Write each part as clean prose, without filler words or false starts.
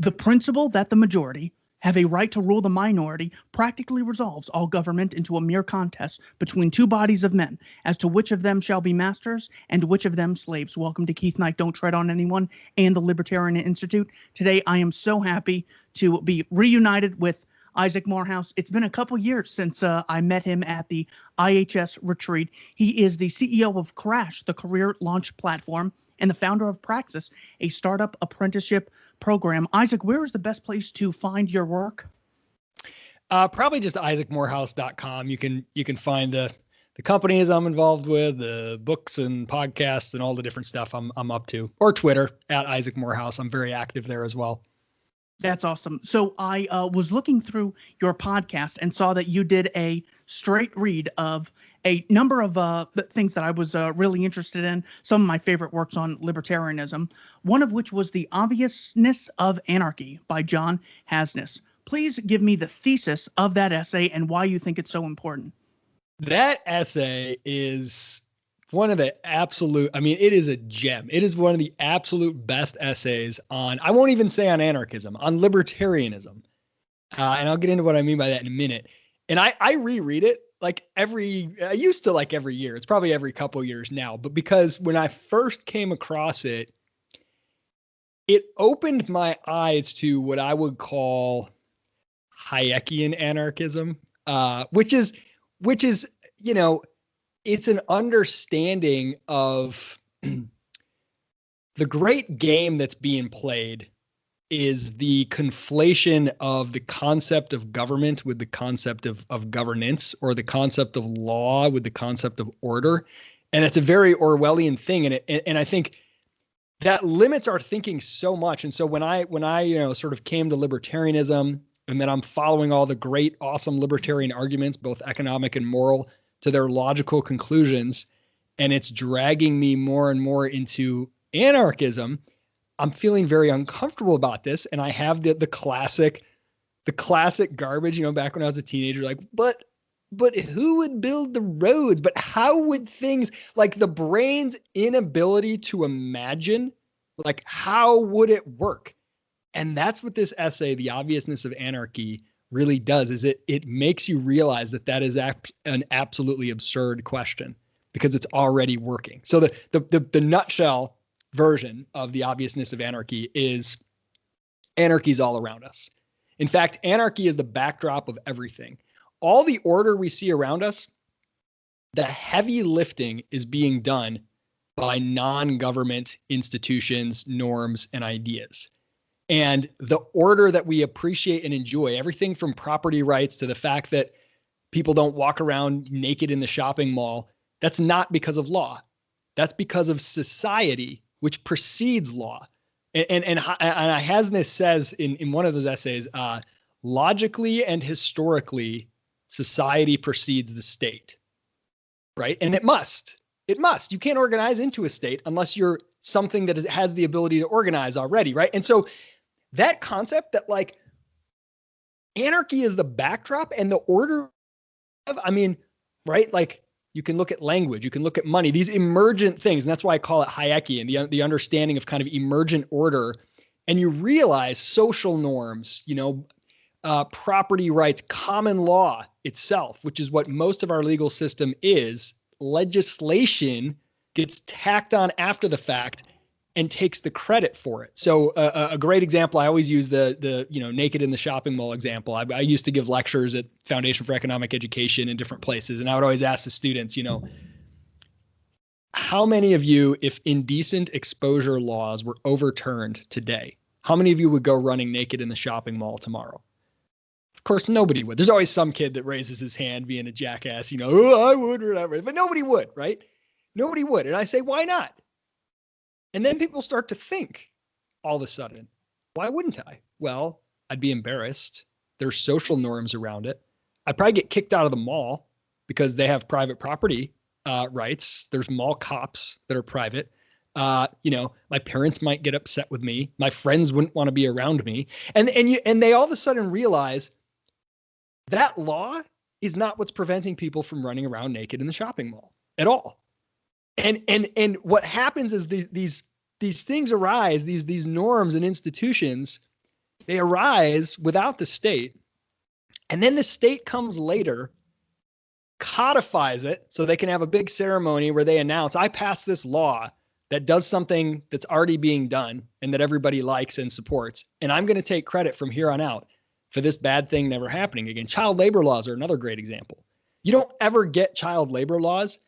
The principle that the majority have a right to rule the minority practically resolves all government into a mere contest between two bodies of men as to which of them shall be masters and which of them slaves. Welcome to Keith Knight, Don't Tread on Anyone, and the Libertarian Institute. Today, I am so happy to be reunited with Isaac Morehouse. It's been a couple years since I met him at the IHS retreat. He is the CEO of Crash, the career launch platform, and the founder of Praxis, a startup apprenticeship program. Isaac, where is the best place to find your work? Probably just isaacmorehouse.com. You can find the companies I'm involved with, the books and podcasts and all the different stuff I'm up to, or Twitter at Isaac Morehouse. I'm very active there as well. That's awesome. So I was looking through your podcast and saw that you did a straight read of a number of things that I was really interested in, some of my favorite works on libertarianism, one of which was The Obviousness of Anarchy by John Hasness. Please give me the thesis of that essay and why you think it's so important. That essay is one of the absolute, it is a gem. It is one of the absolute best essays on, I won't even say on anarchism, on libertarianism. And I'll get into what I mean by that in a minute. And I reread it I used to every year. It's probably every couple years now. But because when I first came across it, it opened my eyes to what I would call Hayekian anarchism, which is, it's an understanding of the great game that's being played is the conflation of the concept of government with the concept of governance, or the concept of law with the concept of order. And it's a very Orwellian thing. And I think that limits our thinking so much. And so when I sort of came to libertarianism, and then I'm following all the great, awesome libertarian arguments, both economic and moral, to their logical conclusions, and it's dragging me more and more into anarchism, I'm feeling very uncomfortable about this. And I have the classic garbage, back when I was a teenager, but who would build the roads? But how would things, the brain's inability to imagine, how would it work? And that's what this essay, The Obviousness of Anarchy, really does, is it makes you realize that is an absolutely absurd question, because it's already working. So the nutshell version of The Obviousness of Anarchy is anarchy's all around us. In fact, anarchy is the backdrop of everything. All the order we see around us, the heavy lifting is being done by non-government institutions, norms, and ideas. And the order that we appreciate and enjoy, everything from property rights to the fact that people don't walk around naked in the shopping mall, that's not because of law. That's because of society, which precedes law. And Hasness says in one of those essays, logically and historically, society precedes the state, right? And it must. You can't organize into a state unless you're something that has the ability to organize already, right? And so that concept that anarchy is the backdrop and the order of, right? You can look at language, you can look at money, these emergent things. And that's why I call it Hayekian, the understanding of kind of emergent order. And you realize social norms, property rights, common law itself, which is what most of our legal system is. Legislation gets tacked on after the fact and takes the credit for it. So a great example, I always use the naked in the shopping mall example. I used to give lectures at Foundation for Economic Education in different places. And I would always ask the students, how many of you, if indecent exposure laws were overturned today, how many of you would go running naked in the shopping mall tomorrow? Of course, nobody would. There's always some kid that raises his hand being a jackass, oh, I would, or whatever. But nobody would, right? Nobody would. And I say, why not? And then people start to think all of a sudden, why wouldn't I? Well, I'd be embarrassed. There's social norms around it. I'd probably get kicked out of the mall because they have private property rights. There's mall cops that are private. My parents might get upset with me. My friends wouldn't want to be around me. And they all of a sudden realize that law is not what's preventing people from running around naked in the shopping mall at all. And what happens is these things arise, these norms and institutions They arise without the state. And then the state comes later, codifies it so they can have a big ceremony where they announce, I passed this law that does something that's already being done and that everybody likes and supports. And I'm going to take credit from here on out for this bad thing never happening again. Child labor laws are another great example. You don't ever get child labor laws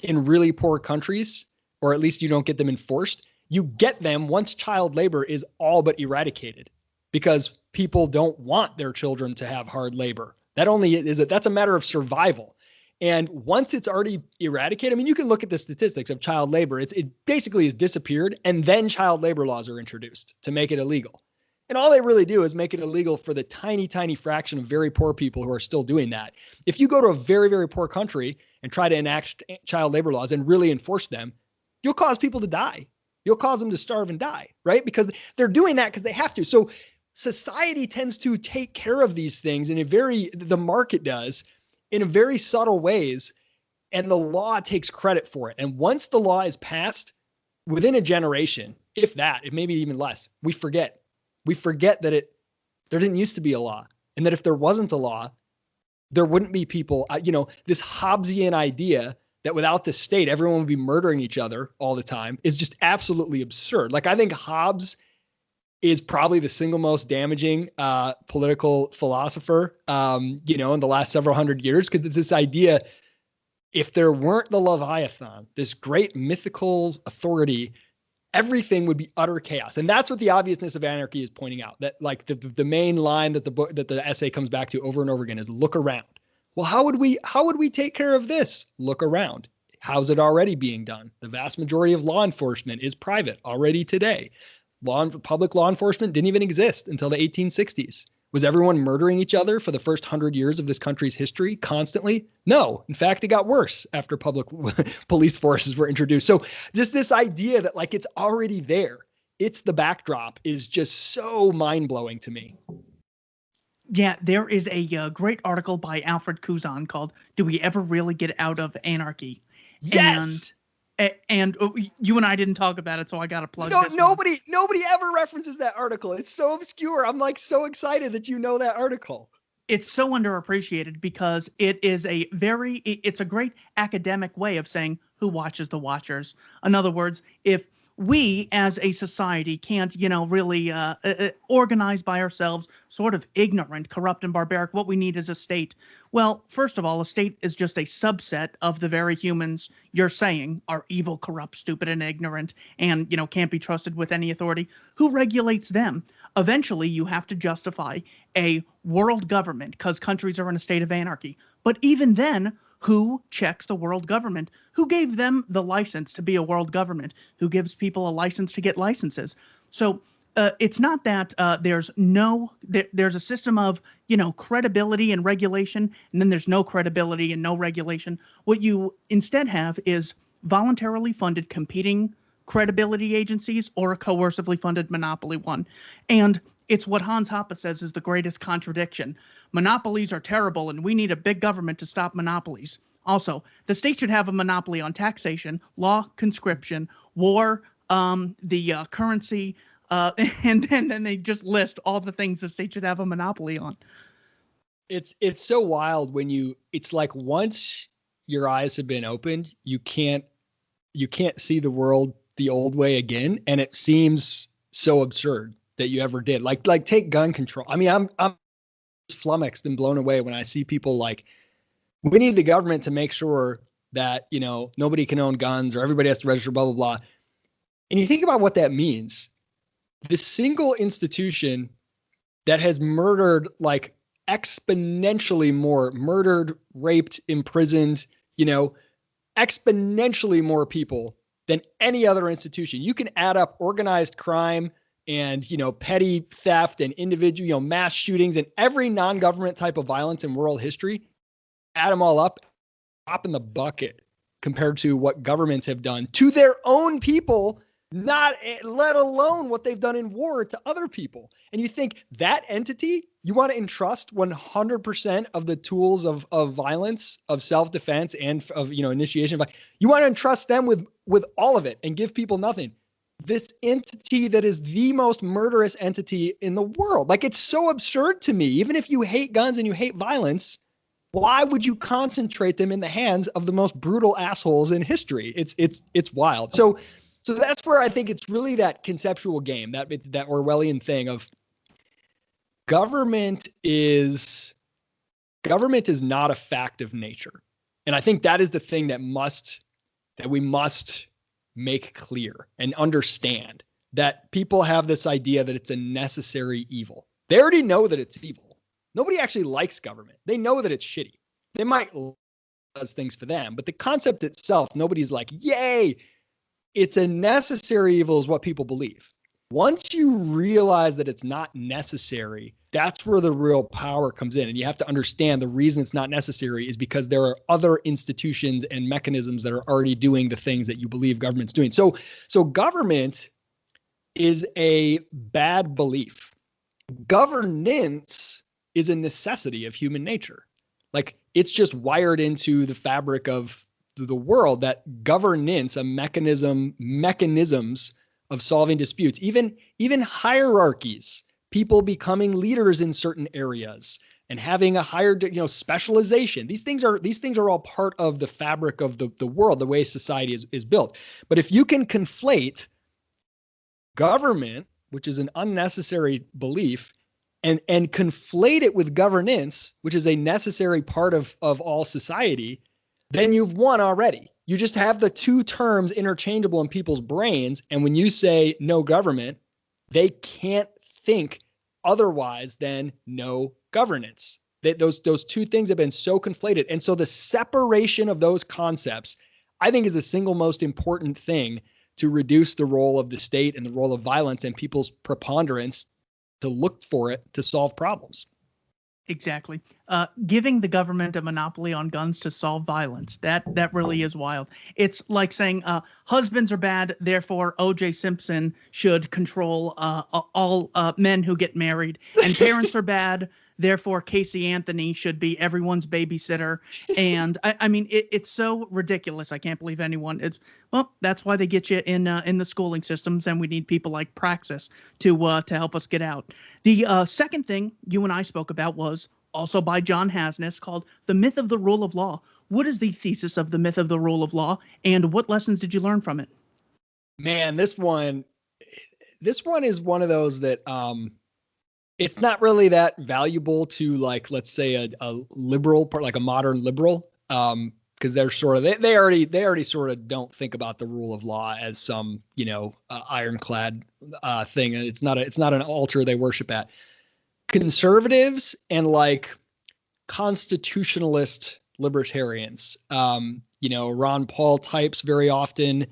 in really poor countries, or at least you don't get them enforced. You get them once child labor is all but eradicated, because people don't want their children to have hard labor. That's a matter of survival. And once it's already eradicated, I mean, you can look at the statistics of child labor. It basically has disappeared, and then child labor laws are introduced to make it illegal. And all they really do is make it illegal for the tiny, tiny fraction of very poor people who are still doing that. If you go to a very, very poor country and try to enact child labor laws and really enforce them, you'll cause people to die. You'll cause them to starve and die, right? Because they're doing that because they have to. So society tends to take care of these things the market does, in very subtle ways, and the law takes credit for it. And once the law is passed, within a generation, if that, it may be even less, we forget. We forget that there didn't used to be a law, and that if there wasn't a law, there wouldn't be people, this Hobbesian idea that without the state, everyone would be murdering each other all the time is just absolutely absurd. Like, I think Hobbes is probably the single most damaging political philosopher, in the last several hundred years, because it's this idea, if there weren't the Leviathan, this great mythical authority, everything would be utter chaos. And that's what the Obviousness of Anarchy is pointing out, that like the main line that the essay comes back to over and over again is look around. Well, how would we take care of this? Look around. How's it already being done? The vast majority of law enforcement is private already today. Public law enforcement didn't even exist until the 1860s. Was everyone murdering each other for the first 100 years of this country's history constantly? No. In fact, it got worse after public police forces were introduced. So just this idea that like it's already there, it's the backdrop, is just so mind-blowing to me. Yeah, there is a great article by Alfred Kuzan called "Do We Ever Really Get Out of Anarchy?" Yes. And you and I didn't talk about it, so I got to plug this nobody ever references that article. It's so obscure. I'm like so excited that you know that article. It's so underappreciated because it's a great academic way of saying who watches the watchers. In other words, if we as a society can't, really organize by ourselves, sort of ignorant, corrupt, and barbaric, what we need is a state. Well, first of all, a state is just a subset of the very humans you're saying are evil, corrupt, stupid, and ignorant, and, can't be trusted with any authority. Who regulates them? Eventually, you have to justify a world government because countries are in a state of anarchy. But even then, who checks the world government? Who gave them the license to be a world government? Who gives people a license to get licenses? So it's not that there's a system of, credibility and regulation, and then there's no credibility and no regulation. What you instead have is voluntarily funded competing credibility agencies or a coercively funded monopoly one. And it's what Hans Hoppe says is the greatest contradiction. Monopolies are terrible, and we need a big government to stop monopolies. Also, the state should have a monopoly on taxation, law, conscription, war, the currency, and then they just list all the things the state should have a monopoly on. It's so wild when it's like once your eyes have been opened, you can't see the world the old way again, and it seems so absurd that you ever did. Like take gun control. I mean, I'm flummoxed and blown away when I see people like, we need the government to make sure that, nobody can own guns or everybody has to register, blah, blah, blah. And you think about what that means. The single institution that has murdered like exponentially more, murdered, raped, imprisoned, exponentially more people than any other institution. You can add up organized crime and, petty theft and individual, mass shootings and every non-government type of violence in world history, add them all up, drop in the bucket compared to what governments have done to their own people, not let alone what they've done in war to other people. And you think that entity, you want to entrust 100% of the tools of violence, of self-defense and of, initiation. You want to entrust them with all of it and give people nothing. this entity that is the most murderous entity in the world. Like, it's so absurd to me. Even if you hate guns and you hate violence, why would you concentrate them in the hands of the most brutal assholes in history? It's wild. So that's where I think it's really that conceptual game, that Orwellian thing of government is not a fact of nature. And I think that is the thing that we must make clear and understand, that people have this idea that it's a necessary evil. They already know that it's evil. Nobody actually likes government. They know that it's shitty. They might does things for them, but the concept itself, nobody's like, yay, it's a necessary evil is what people believe. Once you realize that it's not necessary, that's where the real power comes in. And you have to understand the reason it's not necessary is because there are other institutions and mechanisms that are already doing the things that you believe government's doing. So government is a bad belief. Governance is a necessity of human nature. Like, it's just wired into the fabric of the world that governance, a mechanisms of solving disputes, even hierarchies, people becoming leaders in certain areas and having a higher, specialization. These things are all part of the fabric of the world, the way society is built. But if you can conflate government, which is an unnecessary belief, and conflate it with governance, which is a necessary part of all society, then you've won already. You just have the two terms interchangeable in people's brains. And when you say no government, they can't think otherwise than no governance. Those two things have been so conflated. And so the separation of those concepts, I think, is the single most important thing to reduce the role of the state and the role of violence and people's preponderance to look for it to solve problems. Exactly. Giving the government a monopoly on guns to solve violence, that really is wild. It's like saying husbands are bad, therefore O.J. Simpson should control all men who get married, and parents are bad, therefore Casey Anthony should be everyone's babysitter. And I mean, it's so ridiculous. I can't believe anyone. That's why they get you in the schooling systems, and we need people like Praxis to help us get out. The second thing you and I spoke about was also by John Hasness, called The Myth of the Rule of Law. What is the thesis of the myth of the rule of law, and what lessons did you learn from it? Man, this one is one of those that it's not really that valuable to, like, let's say a liberal part, like a modern liberal, because they're sort of they already sort of don't think about the rule of law as some ironclad thing. It's not an altar they worship at. Conservatives and like constitutionalist libertarians, Ron Paul types very often,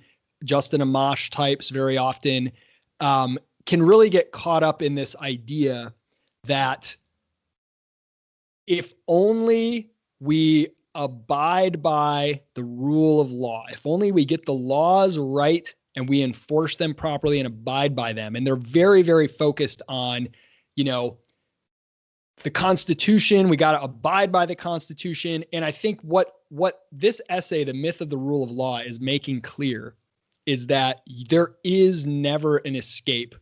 Justin Amash types very often, can really get caught up in this idea that if only we abide by the rule of law, if only we get the laws right and we enforce them properly and abide by them, and they're very, very focused on, the Constitution, we got to abide by the Constitution. And I think what this essay, The Myth of the Rule of Law, is making clear is that there is never an escape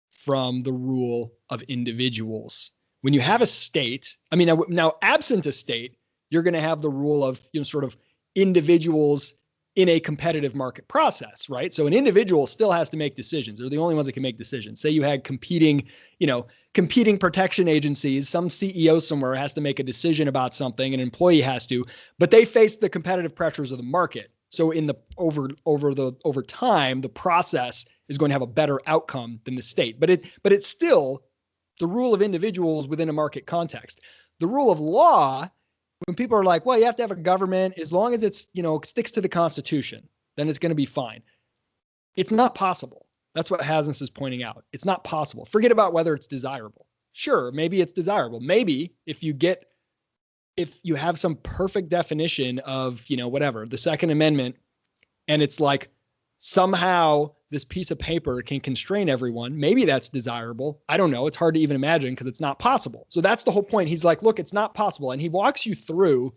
from the rule of individuals. When you have a state, now absent a state, you're going to have the rule of, sort of individuals in a competitive market process, right? So an individual still has to make decisions. They're the only ones that can make decisions. Say you had competing protection agencies, some CEO somewhere has to make a decision about something, an employee has to, but they face the competitive pressures of the market. So in the over time, the process is going to have a better outcome than the state. But it's still the rule of individuals within a market context. The rule of law, when people are like, well, you have to have a government, as long as it's, sticks to the Constitution, then it's going to be fine. It's not possible. That's what Hasness is pointing out. It's not possible. Forget about whether it's desirable. Sure, maybe it's desirable. Maybe if you have some perfect definition of, the Second Amendment, and it's like somehow this piece of paper can constrain everyone, maybe that's desirable. I don't know. It's hard to even imagine because it's not possible. So that's the whole point. He's like, look, it's not possible. And he walks you through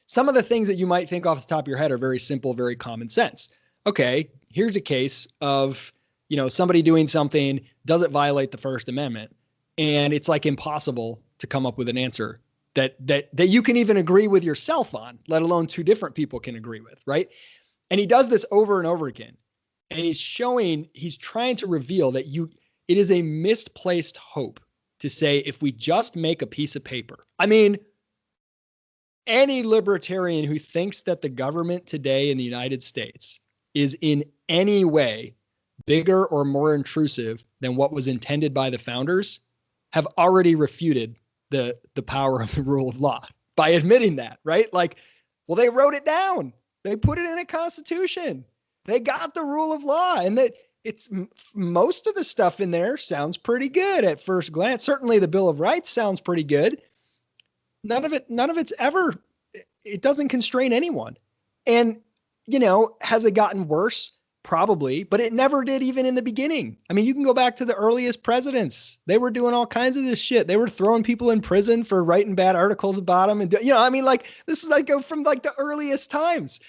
some of the things that you might think off the top of your head are very simple, very common sense. okay, here's a case of, somebody doing something, does it violate the First Amendment? And it's like impossible to come up with an answer that you can even agree with yourself on, let alone two different people can agree with, right? And he does this over and over again. And he's trying to reveal that it is a misplaced hope to say, if we just make a piece of paper. I mean, any libertarian who thinks that the government today in the United States is in any way bigger or more intrusive than what was intended by the founders have already refuted the power of the rule of law by admitting that, right? Like, well, they wrote it down. They put it in a constitution. They got the rule of law, and that it's most of the stuff in there sounds pretty good at first glance. Certainly the Bill of Rights sounds pretty good. None of it's ever, it doesn't constrain anyone. And, has it gotten worse? Probably, but it never did even in the beginning. I mean, you can go back to the earliest presidents. They were doing all kinds of this shit. They were throwing people in prison for writing bad articles about them. And, this is like from like the earliest times.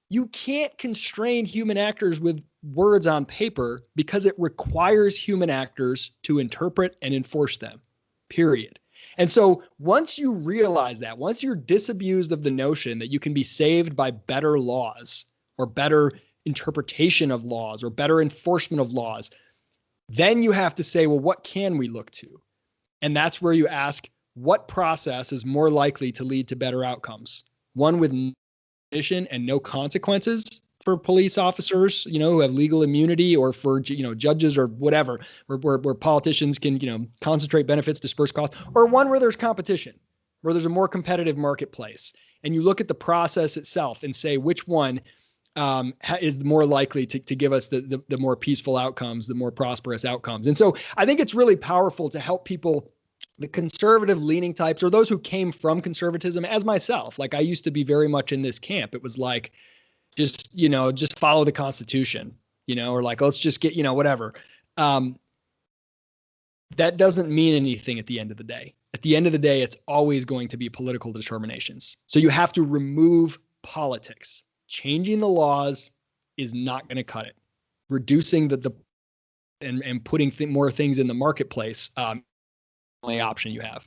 You can't constrain human actors with words on paper because it requires human actors to interpret and enforce them, period. And so once you realize that, once you're disabused of the notion that you can be saved by better laws or better interpretation of laws or better enforcement of laws, then you have to say, well, what can we look to? And that's where you ask, what process is more likely to lead to better outcomes? One with mission and no consequences for police officers, who have legal immunity, or for, judges or whatever, where politicians can, concentrate benefits, disperse costs, or one where there's competition, where there's a more competitive marketplace. And you look at the process itself and say, which one is more likely to give us the more peaceful outcomes, the more prosperous outcomes. And so I think it's really powerful to help people, the conservative leaning types, or those who came from conservatism, as myself. Like, I used to be very much in this camp. It was like, just follow the Constitution, or like, let's just get, whatever. That doesn't mean anything at the end of the day. At the end of the day, it's always going to be political determinations. So you have to remove politics. Changing the laws is not going to cut it. Reducing and putting more things in the marketplace, only option you have.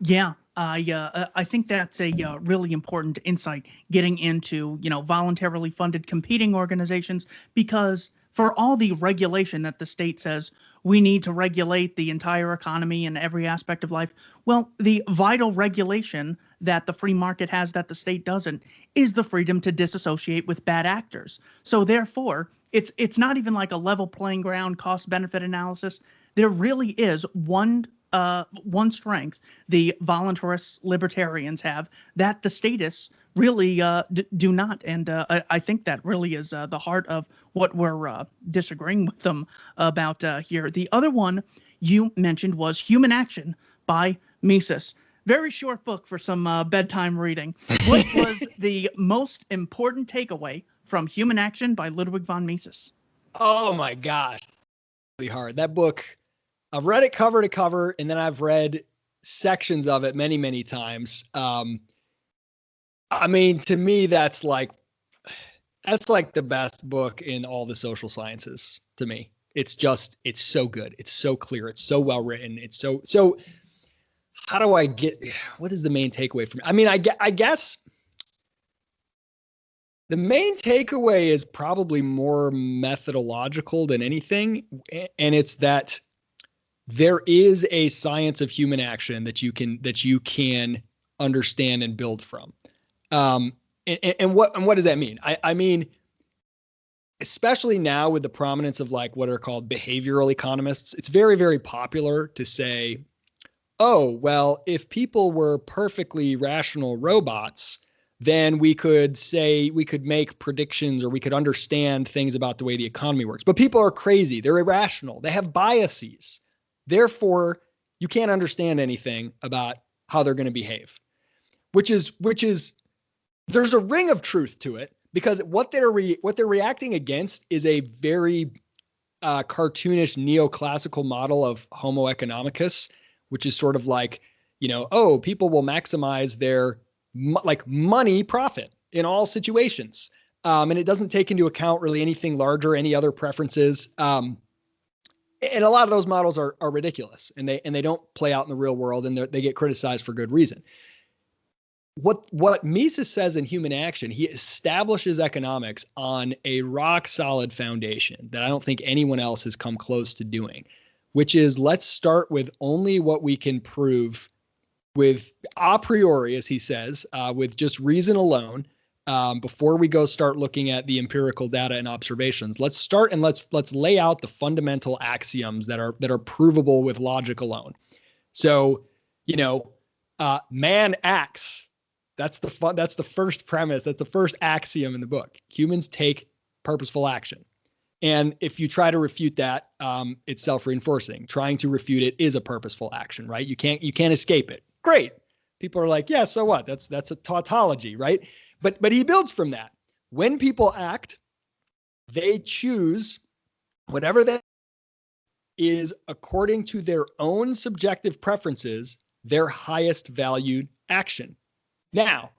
Yeah, I think that's a really important insight, getting into, voluntarily funded competing organizations, because for all the regulation that the state says we need to regulate the entire economy and every aspect of life, well, the vital regulation that the free market has that the state doesn't is the freedom to disassociate with bad actors. So therefore, it's not even like a level playing ground cost-benefit analysis. There really is one strength the voluntarist libertarians have that the statists really do not. And I think that really is the heart of what we're disagreeing with them about here. The other one you mentioned was Human Action by Mises. Very short book for some bedtime reading. What was the most important takeaway from Human Action by Ludwig von Mises? Oh my gosh, really hard. That book, I've read it cover to cover, and then I've read sections of it many, many times. I mean, to me, that's like the best book in all the social sciences to me. It's so good. It's so clear. It's so well written. It's so how do I what is the main takeaway from it? I mean, I guess the main takeaway is probably more methodological than anything. And it's that there is a science of human action that you can understand and build from. And what does that mean? I mean, especially now with the prominence of like what are called behavioral economists, it's very, very popular to say, oh, well, if people were perfectly rational robots, then we could make predictions, or we could understand things about the way the economy works. But people are crazy. They're irrational. They have biases. Therefore, you can't understand anything about how they're going to behave, which is there's a ring of truth to it, because what they're reacting against is a very cartoonish neoclassical model of Homo economicus, which is sort of like, people will maximize their money profit in all situations. And it doesn't take into account really anything larger, any other preferences. And a lot of those models are ridiculous, and they don't play out in the real world, and they get criticized for good reason. What Mises says in Human Action, he establishes economics on a rock solid foundation that I don't think anyone else has come close to doing, which is, let's start with only what we can prove with a priori, as he says, with just reason alone, before we go start looking at the empirical data and observations. Let's start and let's lay out the fundamental axioms that are provable with logic alone. So, man acts. That's the first premise. That's the first axiom in the book. Humans take purposeful action. And if you try to refute that, it's self-reinforcing. Trying to refute it is a purposeful action, right? You can't escape it. Great. People are like, yeah, so what? That's a tautology, right? But he builds from that. When people act, they choose whatever that is according to their own subjective preferences, their highest valued action. Now,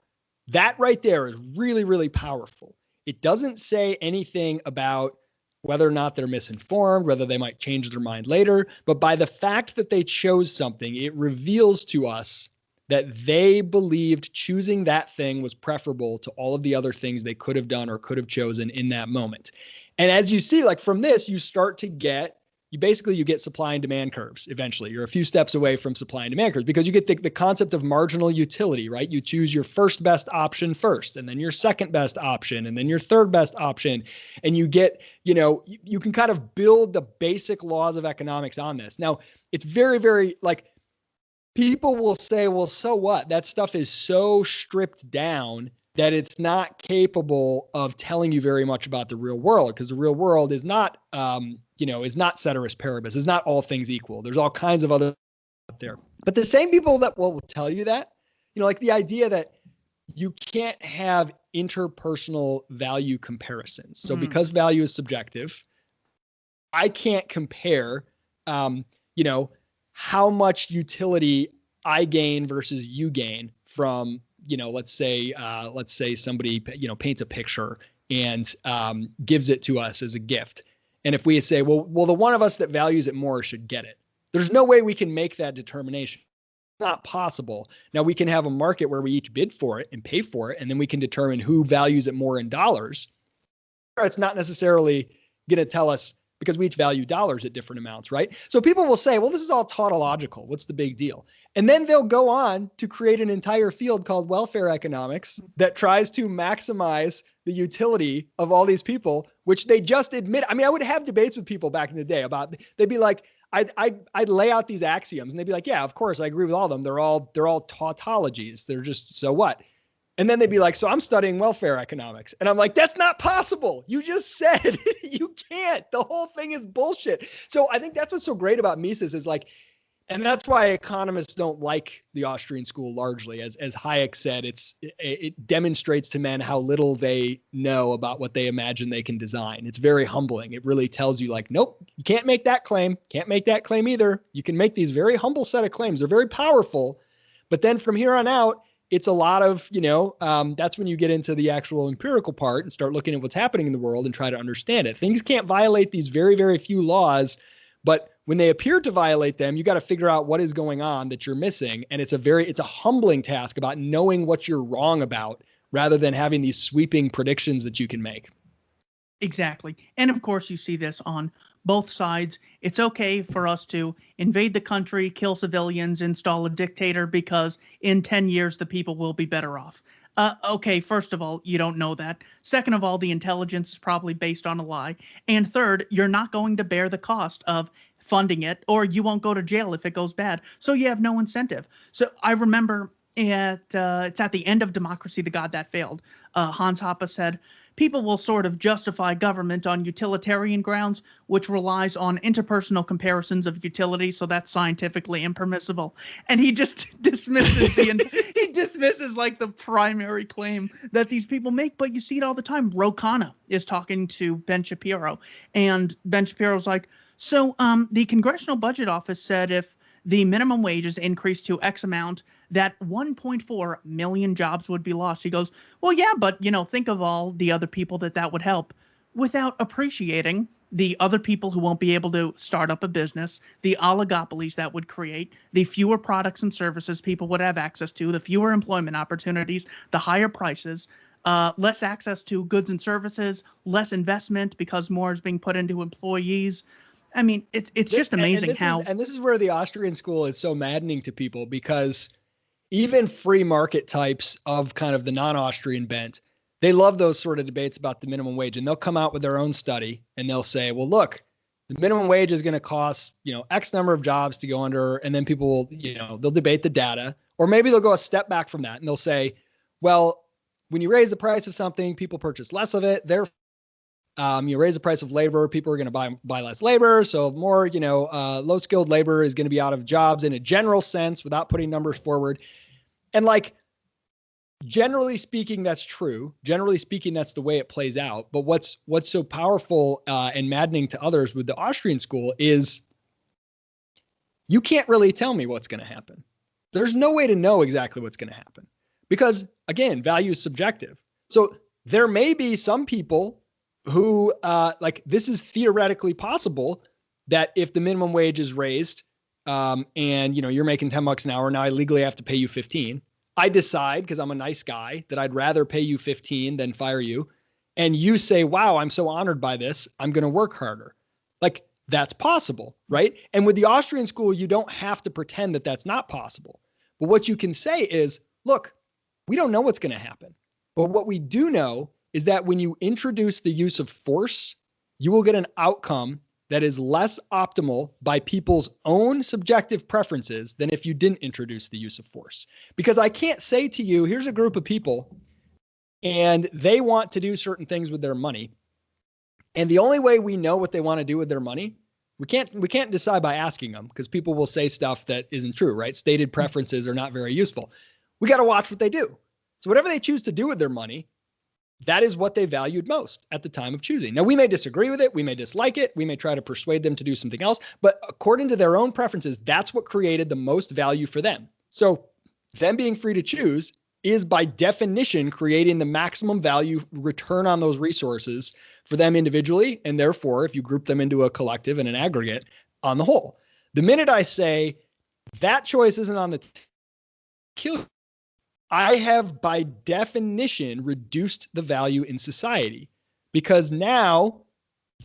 that right there is really, really powerful. It doesn't say anything about whether or not they're misinformed, whether they might change their mind later. But by the fact that they chose something, it reveals to us that they believed choosing that thing was preferable to all of the other things they could have done or could have chosen in that moment. And as you see, like from this, you start to get, you get supply and demand curves eventually. You're a few steps away from supply and demand curves because you get the concept of marginal utility, right? You choose your first best option first, and then your second best option, and then your third best option. And you get, you can kind of build the basic laws of economics on this. Now, it's very, very like, people will say, well, so what? That stuff is so stripped down that it's not capable of telling you very much about the real world, because the real world is not, is not ceteris paribus, is not all things equal. There's all kinds of other out there. But the same people that will tell you that, like the idea that you can't have interpersonal value comparisons. So because value is subjective, I can't compare, how much utility I gain versus you gain from, let's say somebody, paints a picture and gives it to us as a gift. And if we say, well, the one of us that values it more should get it. There's no way we can make that determination. It's not possible. Now, we can have a market where we each bid for it and pay for it, and then we can determine who values it more in dollars. It's not necessarily going to tell us, because we each value dollars at different amounts, right? So people will say, well, this is all tautological. What's the big deal? And then they'll go on to create an entire field called welfare economics that tries to maximize the utility of all these people, which they just admit. I mean, I would have debates with people back in the day about, they'd be like, I'd lay out these axioms and they'd be like, yeah, of course, I agree with all of them. They're all tautologies. They're just, so what? And then they'd be like, so I'm studying welfare economics. And I'm like, that's not possible. You just said you can't. The whole thing is bullshit. So I think that's what's so great about Mises is like, and that's why economists don't like the Austrian school largely. As Hayek said, it demonstrates to men how little they know about what they imagine they can design. It's very humbling. It really tells you like, nope, you can't make that claim. Can't make that claim either. You can make these very humble set of claims. They're very powerful. But then from here on out, it's a lot of, that's when you get into the actual empirical part and start looking at what's happening in the world and try to understand it. Things can't violate these very, very few laws, but when they appear to violate them, you got to figure out what is going on that you're missing. And it's a humbling task about knowing what you're wrong about rather than having these sweeping predictions that you can make. Exactly. And of course, you see this on both sides. It's okay for us to invade the country, kill civilians, install a dictator, because in 10 years, the people will be better off. Okay, first of all, you don't know that. Second of all, the intelligence is probably based on a lie. And third, you're not going to bear the cost of funding it, or you won't go to jail if it goes bad. So you have no incentive. So I remember it's at the end of Democracy, the God That Failed. Hans Hoppe said, people will sort of justify government on utilitarian grounds, which relies on interpersonal comparisons of utility, so that's scientifically impermissible. And he just dismisses he dismisses like the primary claim that these people make, but you see it all the time. Ro Khanna is talking to Ben Shapiro, and Ben Shapiro's like, so the Congressional Budget Office said if the minimum wage is increased to X amount, that 1.4 million jobs would be lost. He goes, well, yeah, but, think of all the other people that would help, without appreciating the other people who won't be able to start up a business, the oligopolies that would create, the fewer products and services people would have access to, the fewer employment opportunities, the higher prices, less access to goods and services, less investment because more is being put into employees. I mean, it's just amazing how. And this is where the Austrian school is so maddening to people, because even free market types of kind of the non-Austrian bent, they love those sort of debates about the minimum wage, and they'll come out with their own study and they'll say, well, look, the minimum wage is going to cost, X number of jobs to go under. And then people will, they'll debate the data, or maybe they'll go a step back from that and they'll say, well, when you raise the price of something, people purchase less of it. Therefore, you raise the price of labor, people are going to buy less labor. So more, low skilled labor is going to be out of jobs in a general sense without putting numbers forward. And generally speaking, that's true. Generally speaking, that's the way it plays out. But what's so powerful and maddening to others with the Austrian school is you can't really tell me what's going to happen. There's no way to know exactly what's going to happen because, again, value is subjective. So there may be some people who this is theoretically possible that if the minimum wage is raised and, you're making $10 an hour, now I legally have to pay you 15. I decide, because I'm a nice guy, that I'd rather pay you 15 than fire you. And you say, wow, I'm so honored by this, I'm going to work harder. That's possible, right? And with the Austrian school, you don't have to pretend that that's not possible. But what you can say is, look, we don't know what's going to happen. But what we do know is that when you introduce the use of force, you will get an outcome that is less optimal by people's own subjective preferences than if you didn't introduce the use of force. Because I can't say to you, here's a group of people and they want to do certain things with their money. And the only way we know what they want to do with their money, we can't decide by asking them, because people will say stuff that isn't true, right? Stated preferences are not very useful. We got to watch what they do. So whatever they choose to do with their money, that is what they valued most at the time of choosing. Now, we may disagree with it. We may dislike it. We may try to persuade them to do something else. But according to their own preferences, that's what created the most value for them. So them being free to choose is by definition creating the maximum value return on those resources for them individually. And therefore, if you group them into a collective and an aggregate on the whole, the minute I say that choice isn't on the kill, I have, by definition, reduced the value in society, because now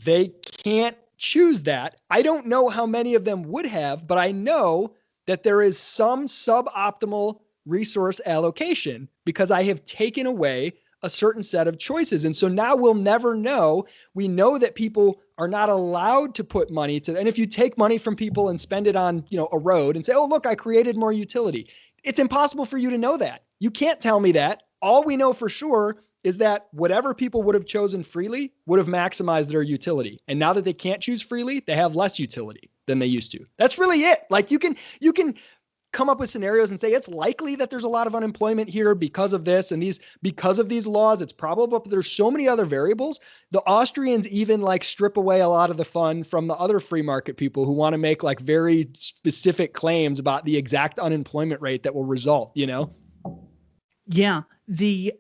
they can't choose that. I don't know how many of them would have, but I know that there is some suboptimal resource allocation because I have taken away a certain set of choices. And so now we'll never know. We know that people are not allowed to put money to, and if you take money from people and spend it on, a road and say, oh, look, I created more utility. It's impossible for you to know that. You can't tell me that. All we know for sure is that whatever people would have chosen freely would have maximized their utility. And now that they can't choose freely, they have less utility than they used to. That's really it. You can come up with scenarios and say it's likely that there's a lot of unemployment here because of this and because of these laws. It's probable, but there's so many other variables. The Austrians even strip away a lot of the fun from the other free market people who want to make very specific claims about the exact unemployment rate that will result, Yeah, the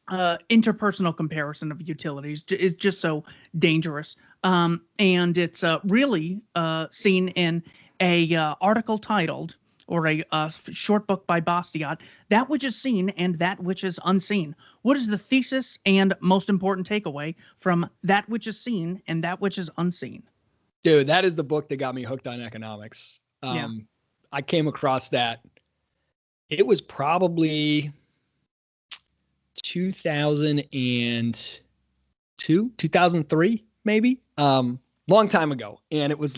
interpersonal comparison of utilities is just so dangerous, and it's really seen in a article titled, or a short book by Bastiat, That Which Is Seen and That Which Is Unseen. What is the thesis and most important takeaway from That Which Is Seen and That Which Is Unseen? Dude, that is the book that got me hooked on economics. I came across that. It was probably 2002, 2003, maybe. Long time ago. And it was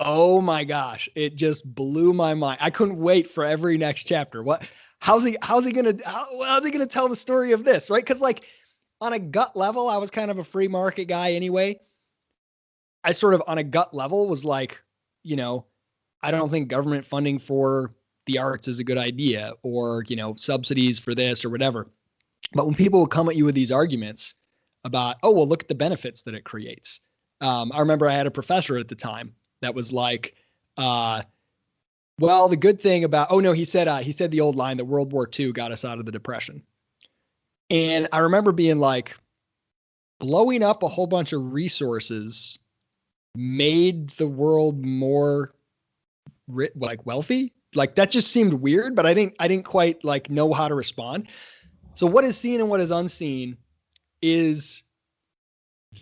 oh my gosh, it just blew my mind. I couldn't wait for every next chapter. How's he gonna tell the story of this? Right? Because on a gut level, I was kind of a free market guy anyway. I sort of on a gut level was I don't think government funding for the arts is a good idea, or, subsidies for this or whatever. But when people would come at you with these arguments about, oh, well, look at the benefits that it creates. I remember I had a professor at the time that was Well, the good thing about, oh no, he said the old line that World War II got us out of the Depression. And I remember being like, blowing up a whole bunch of resources made the world more like wealthy. Like that just seemed weird, but I didn't quite like know how to respond. So what is seen and what is unseen is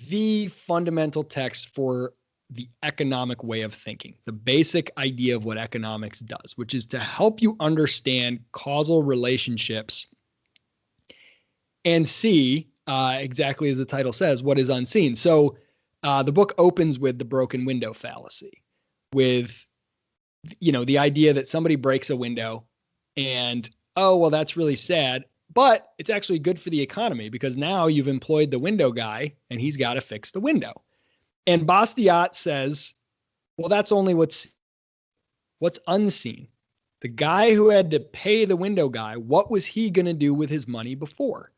the fundamental text for the economic way of thinking, the basic idea of what economics does, which is to help you understand causal relationships and see, exactly as the title says, what is unseen. So the book opens with the broken window fallacy, with, the idea that somebody breaks a window and, oh, well, that's really sad, but it's actually good for the economy because now you've employed the window guy and he's got to fix the window. And Bastiat says, well, that's only what's unseen. The guy who had to pay the window guy, what was he going to do with his money before?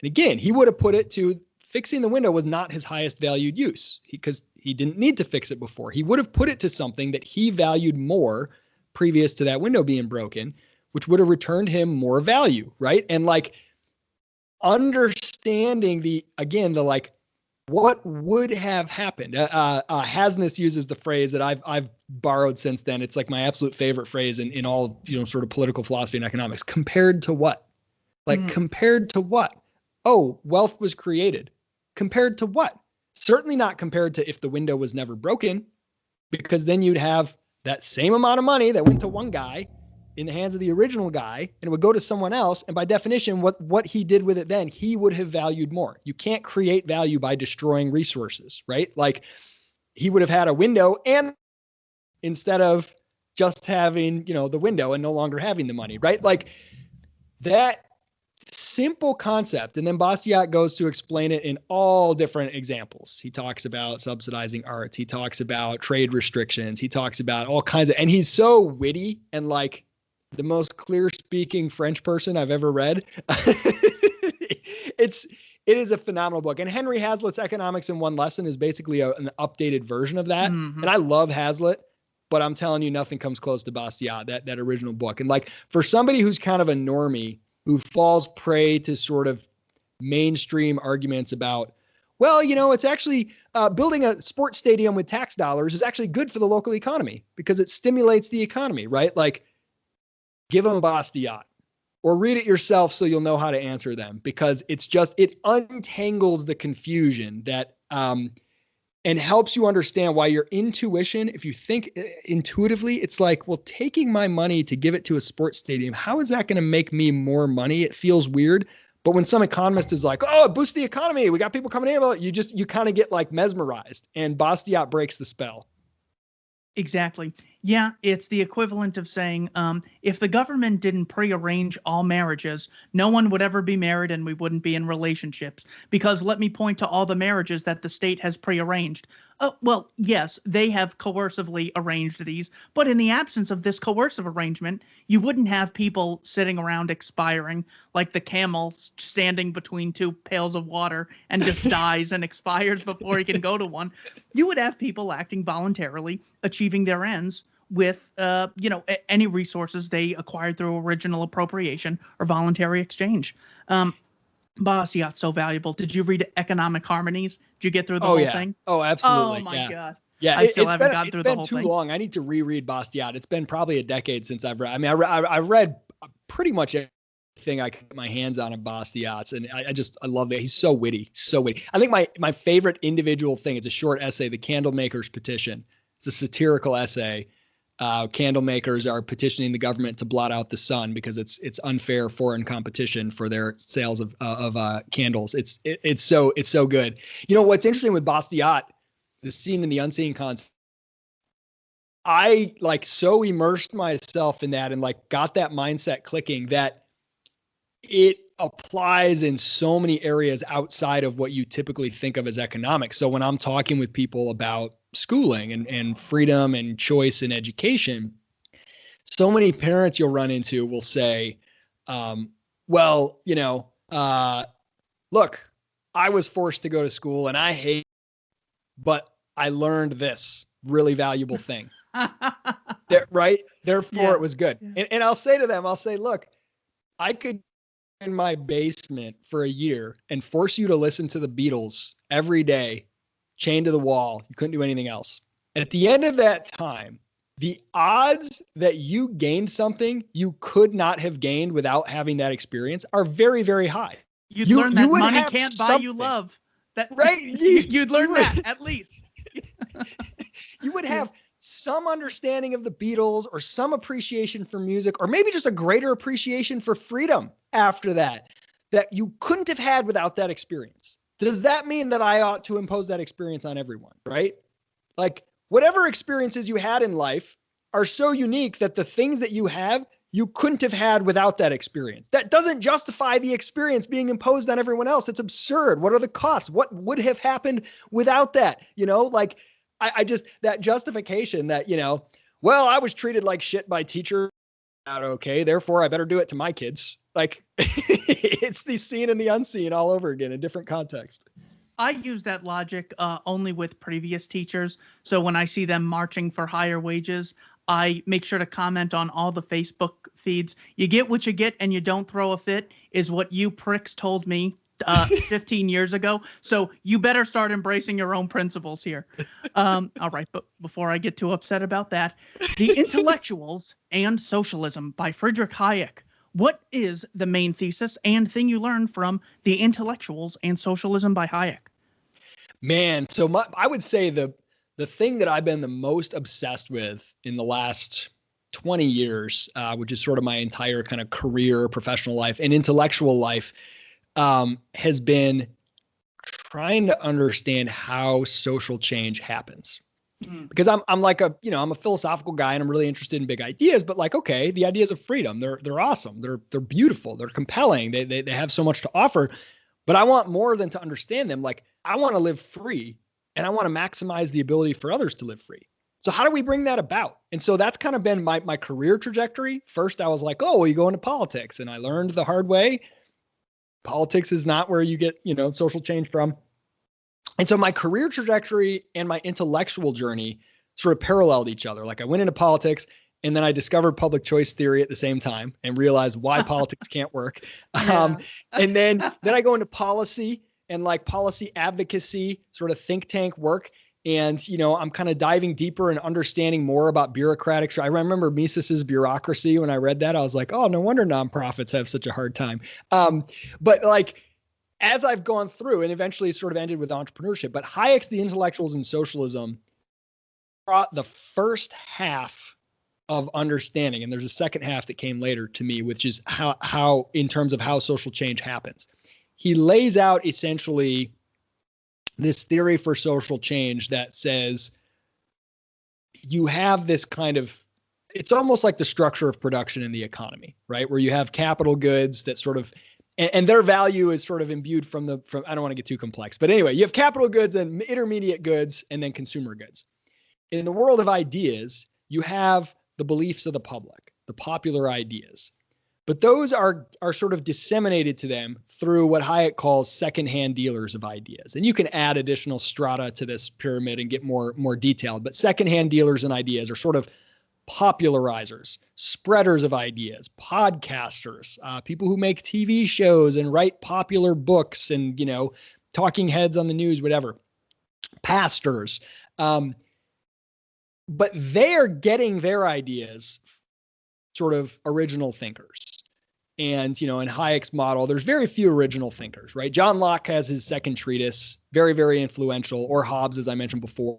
And again, he would have put it to fixing the window was not his highest valued use because he didn't need to fix it before. He would have put it to something that he valued more previous to that window being broken, which would have returned him more value, right? And like understanding like what would have happened. Hasness uses the phrase that I've borrowed since then. It's like my absolute favorite phrase in all, sort of political philosophy and economics. Compared to what? Like compared to what? Oh, wealth was created. Compared to what? Certainly not compared to if the window was never broken, because then you'd have that same amount of money that went to one guy in the hands of the original guy, and it would go to someone else. And by definition, what he did with it then, he would have valued more. You can't create value by destroying resources, right? Like he would have had a window and instead of just having, the window and no longer having the money, right? Like that simple concept. And then Bastiat goes to explain it in all different examples. He talks about subsidizing art. He talks about trade restrictions. He talks about all kinds of, and he's so witty and like the most clear speaking French person I've ever read. It is a phenomenal book. And Henry Hazlitt's Economics in One Lesson is basically an updated version of that. Mm-hmm. And I love Hazlitt, but I'm telling you, nothing comes close to Bastiat, that original book. And like for somebody who's kind of a normie, who falls prey to sort of mainstream arguments about, well, it's actually building a sports stadium with tax dollars is actually good for the local economy because it stimulates the economy, right? Like give them Bastiat or read it yourself so you'll know how to answer them, because it untangles the confusion that and helps you understand why your intuition, if you think intuitively, it's like, well, taking my money to give it to a sports stadium, how is that going to make me more money? It feels weird. But when some economist is like, oh, it boosts the economy, we got people coming in, you kind of get like mesmerized, and Bastiat breaks the spell. Exactly. Yeah, it's the equivalent of saying, if the government didn't prearrange all marriages, no one would ever be married and we wouldn't be in relationships. Because let me point to all the marriages that the state has prearranged. Well, yes, they have coercively arranged these, but in the absence of this coercive arrangement, you wouldn't have people sitting around expiring like the camel standing between two pails of water and just dies and expires before he can go to one. You would have people acting voluntarily, achieving their ends with, any resources they acquired through original appropriation or voluntary exchange. Bastiat's so valuable. Did you read Economic Harmonies? Did you get through the whole thing? Oh, absolutely. Oh my God. Yeah, I still haven't gotten through the whole thing. It's been too long. I need to reread Bastiat. It's been probably a decade since I've read. I mean, I've read pretty much everything I could get my hands on of Bastiat's, and I love it. He's so witty, so witty. I think my favorite individual thing, it's a short essay, The Candlemaker's Petition. It's a satirical essay. Candle makers are petitioning the government to blot out the sun because it's unfair foreign competition for their sales of candles. It's so good. What's interesting with Bastiat, the seen and the unseen concept. I like so immersed myself in that and like got that mindset clicking that it applies in so many areas outside of what you typically think of as economics. So when I'm talking with people about schooling and freedom and choice in education, so many parents you'll run into will say, look, I was forced to go to school and I hate, but I learned this really valuable thing. right? Therefore, Yeah. it was good. Yeah. And I'll say to them, I'll say, look, I could in my basement for a year and force you to listen to the Beatles every day, chained to the wall. You couldn't do anything else. At the end of that time, the odds that you gained something you could not have gained without having that experience are very, very high. You'd learn that would money have can't buy you love. That right? You'd learn that at least. You would have some understanding of the Beatles or some appreciation for music, or maybe just a greater appreciation for freedom after that you couldn't have had without that experience. Does that mean that I ought to impose that experience on everyone, right? Like, whatever experiences you had in life are so unique that the things that you have, you couldn't have had without that experience. That doesn't justify the experience being imposed on everyone else. It's absurd. What are the costs? What would have happened without that? Like, I just, that justification that, well, I was treated like shit by teachers. Not okay. Therefore, I better do it to my kids. Like, it's the seen and the unseen all over again in different context. I use that logic only with previous teachers. So when I see them marching for higher wages, I make sure to comment on all the Facebook feeds. You get what you get and you don't throw a fit is what you pricks told me 15 years ago. So you better start embracing your own principles here. All right. But before I get too upset about that, The Intellectuals and Socialism by Friedrich Hayek. What is the main thesis and thing you learn from The Intellectuals and Socialism by Hayek? Man, so I would say the thing that I've been the most obsessed with in the last 20 years, which is sort of my entire kind of career, professional life, and intellectual life, has been trying to understand how social change happens. Because I'm like I'm a philosophical guy and I'm really interested in big ideas, but like, okay, the ideas of freedom, they're awesome. They're beautiful. They're compelling. They have so much to offer, but I want more than to understand them. Like, I want to live free and I want to maximize the ability for others to live free. So how do we bring that about? And so that's kind of been my career trajectory. First, I was like, oh, well, you go into politics, and I learned the hard way. Politics is not where you get, social change from. And so my career trajectory and my intellectual journey sort of paralleled each other. Like, I went into politics and then I discovered public choice theory at the same time and realized why politics can't work. Yeah. And then I go into policy and like policy advocacy, sort of think tank work. And, I'm kind of diving deeper and understanding more about bureaucratic. I remember Mises's Bureaucracy. When I read that, I was like, oh, no wonder nonprofits have such a hard time. But like, as I've gone through and eventually sort of ended with entrepreneurship, but Hayek's The Intellectuals and Socialism brought the first half of understanding. And there's a second half that came later to me, which is how in terms of how social change happens. He lays out essentially this theory for social change that says you have this kind of, it's almost like the structure of production in the economy, right? Where you have capital goods that sort of, and their value is sort of imbued from I don't want to get too complex, but anyway, you have capital goods and intermediate goods and then consumer goods. In the world of ideas, you have the beliefs of the public, the popular ideas, but those are sort of disseminated to them through what Hayek calls secondhand dealers of ideas. And you can add additional strata to this pyramid and get more detailed, but secondhand dealers in ideas are sort of popularizers, spreaders of ideas, podcasters, people who make TV shows and write popular books and, talking heads on the news, whatever, pastors. But they are getting their ideas sort of original thinkers. And, in Hayek's model, there's very few original thinkers, right? John Locke has his second treatise, very, very influential, or Hobbes, as I mentioned before.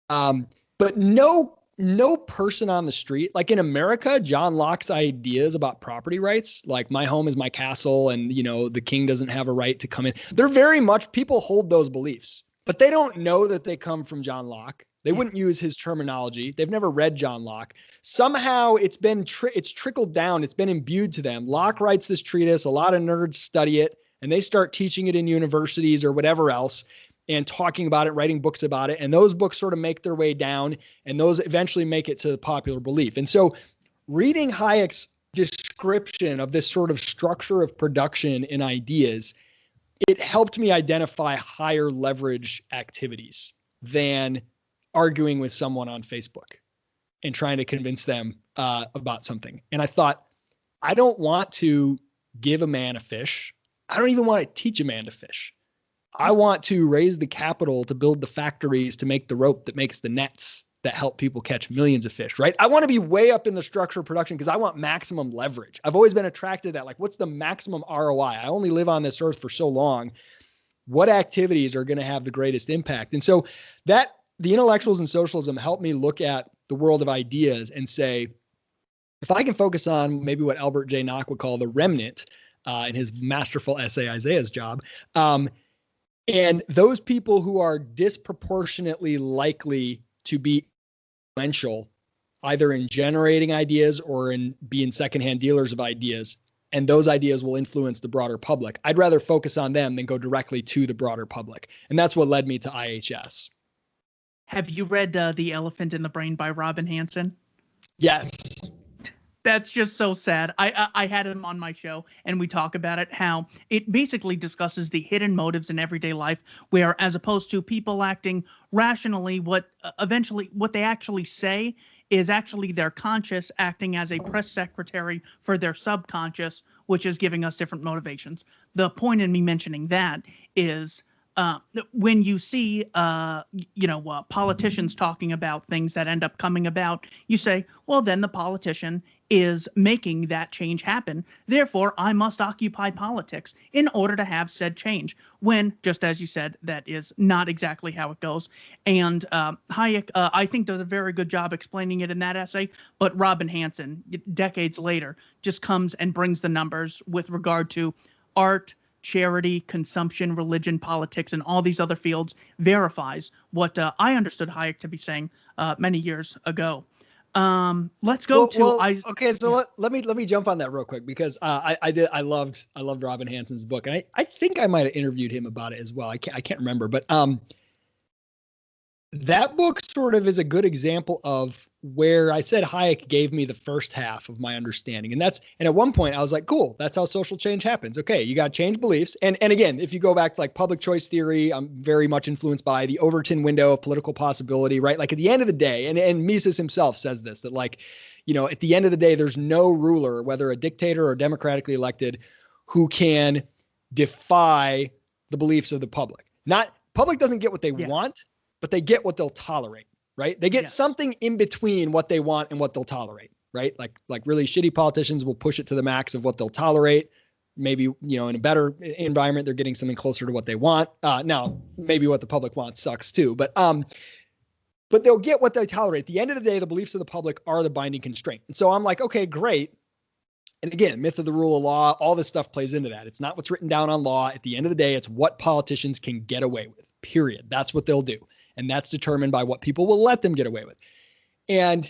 But no person on the street, like in America, John Locke's ideas about property rights, like my home is my castle and, the king doesn't have a right to come in. They're very much, people hold those beliefs, but they don't know that they come from John Locke. They wouldn't use his terminology. They've never read John Locke. Somehow it's trickled down. It's been imbued to them. Locke writes this treatise. A lot of nerds study it and they start teaching it in universities or whatever else and talking about it, writing books about it. And those books sort of make their way down and those eventually make it to the popular belief. And so reading Hayek's description of this sort of structure of production in ideas, it helped me identify higher leverage activities than arguing with someone on Facebook. and trying to convince them about something. And I thought, I don't want to give a man a fish. I don't even want to teach a man to fish. I want to raise the capital to build the factories to make the rope that makes the nets that help people catch millions of fish, right? I want to be way up in the structure of production because I want maximum leverage. I've always been attracted to that. Like, what's the maximum ROI? I only live on this earth for so long. What activities are going to have the greatest impact? And so that the intellectuals and socialism helped me look at the world of ideas and say, if I can focus on maybe what Albert J. Nock would call the remnant in his masterful essay, Isaiah's Job, and those people who are disproportionately likely to be influential, either in generating ideas or in being secondhand dealers of ideas, and those ideas will influence the broader public, I'd rather focus on them than go directly to the broader public. And that's what led me to IHS. Have you read The Elephant in the Brain by Robin Hanson? Yes. That's just so sad. I had him on my show and we talk about it, how it basically discusses the hidden motives in everyday life, where as opposed to people acting rationally, what they actually say is actually their conscious acting as a press secretary for their subconscious, which is giving us different motivations. The point in me mentioning that is when you see, politicians talking about things that end up coming about, you say, well, then the politician is making that change happen. Therefore, I must occupy politics in order to have said change. When, just as you said, that is not exactly how it goes. And Hayek, I think, does a very good job explaining it in that essay. But Robin Hanson, decades later, just comes and brings the numbers with regard to art, charity, consumption, religion, politics, and all these other fields, verifies what I understood Hayek to be saying many years ago. Let's go okay. So let me jump on that real quick, because I loved Robin Hanson's book, and I think I might have interviewed him about it as well. I can't remember, but that book sort of is a good example of where I said Hayek gave me the first half of my understanding. And at one point I was like, cool, that's how social change happens. Okay, you got to change beliefs. And again, if you go back to like public choice theory, I'm very much influenced by the Overton window of political possibility, right? Like at the end of the day, and Mises himself says this, that like, at the end of the day, there's no ruler, whether a dictator or democratically elected, who can defy the beliefs of the public. Public doesn't get what they want, but they get what they'll tolerate, right? They get something in between what they want and what they'll tolerate, right? Like really shitty politicians will push it to the max of what they'll tolerate. Maybe, in a better environment, they're getting something closer to what they want. Now, maybe what the public wants sucks too, but they'll get what they tolerate. At the end of the day, the beliefs of the public are the binding constraint. And so I'm like, okay, great. And again, myth of the rule of law, all this stuff plays into that. It's not what's written down on law. At the end of the day, it's what politicians can get away with, period. That's what they'll do. And that's determined by what people will let them get away with. And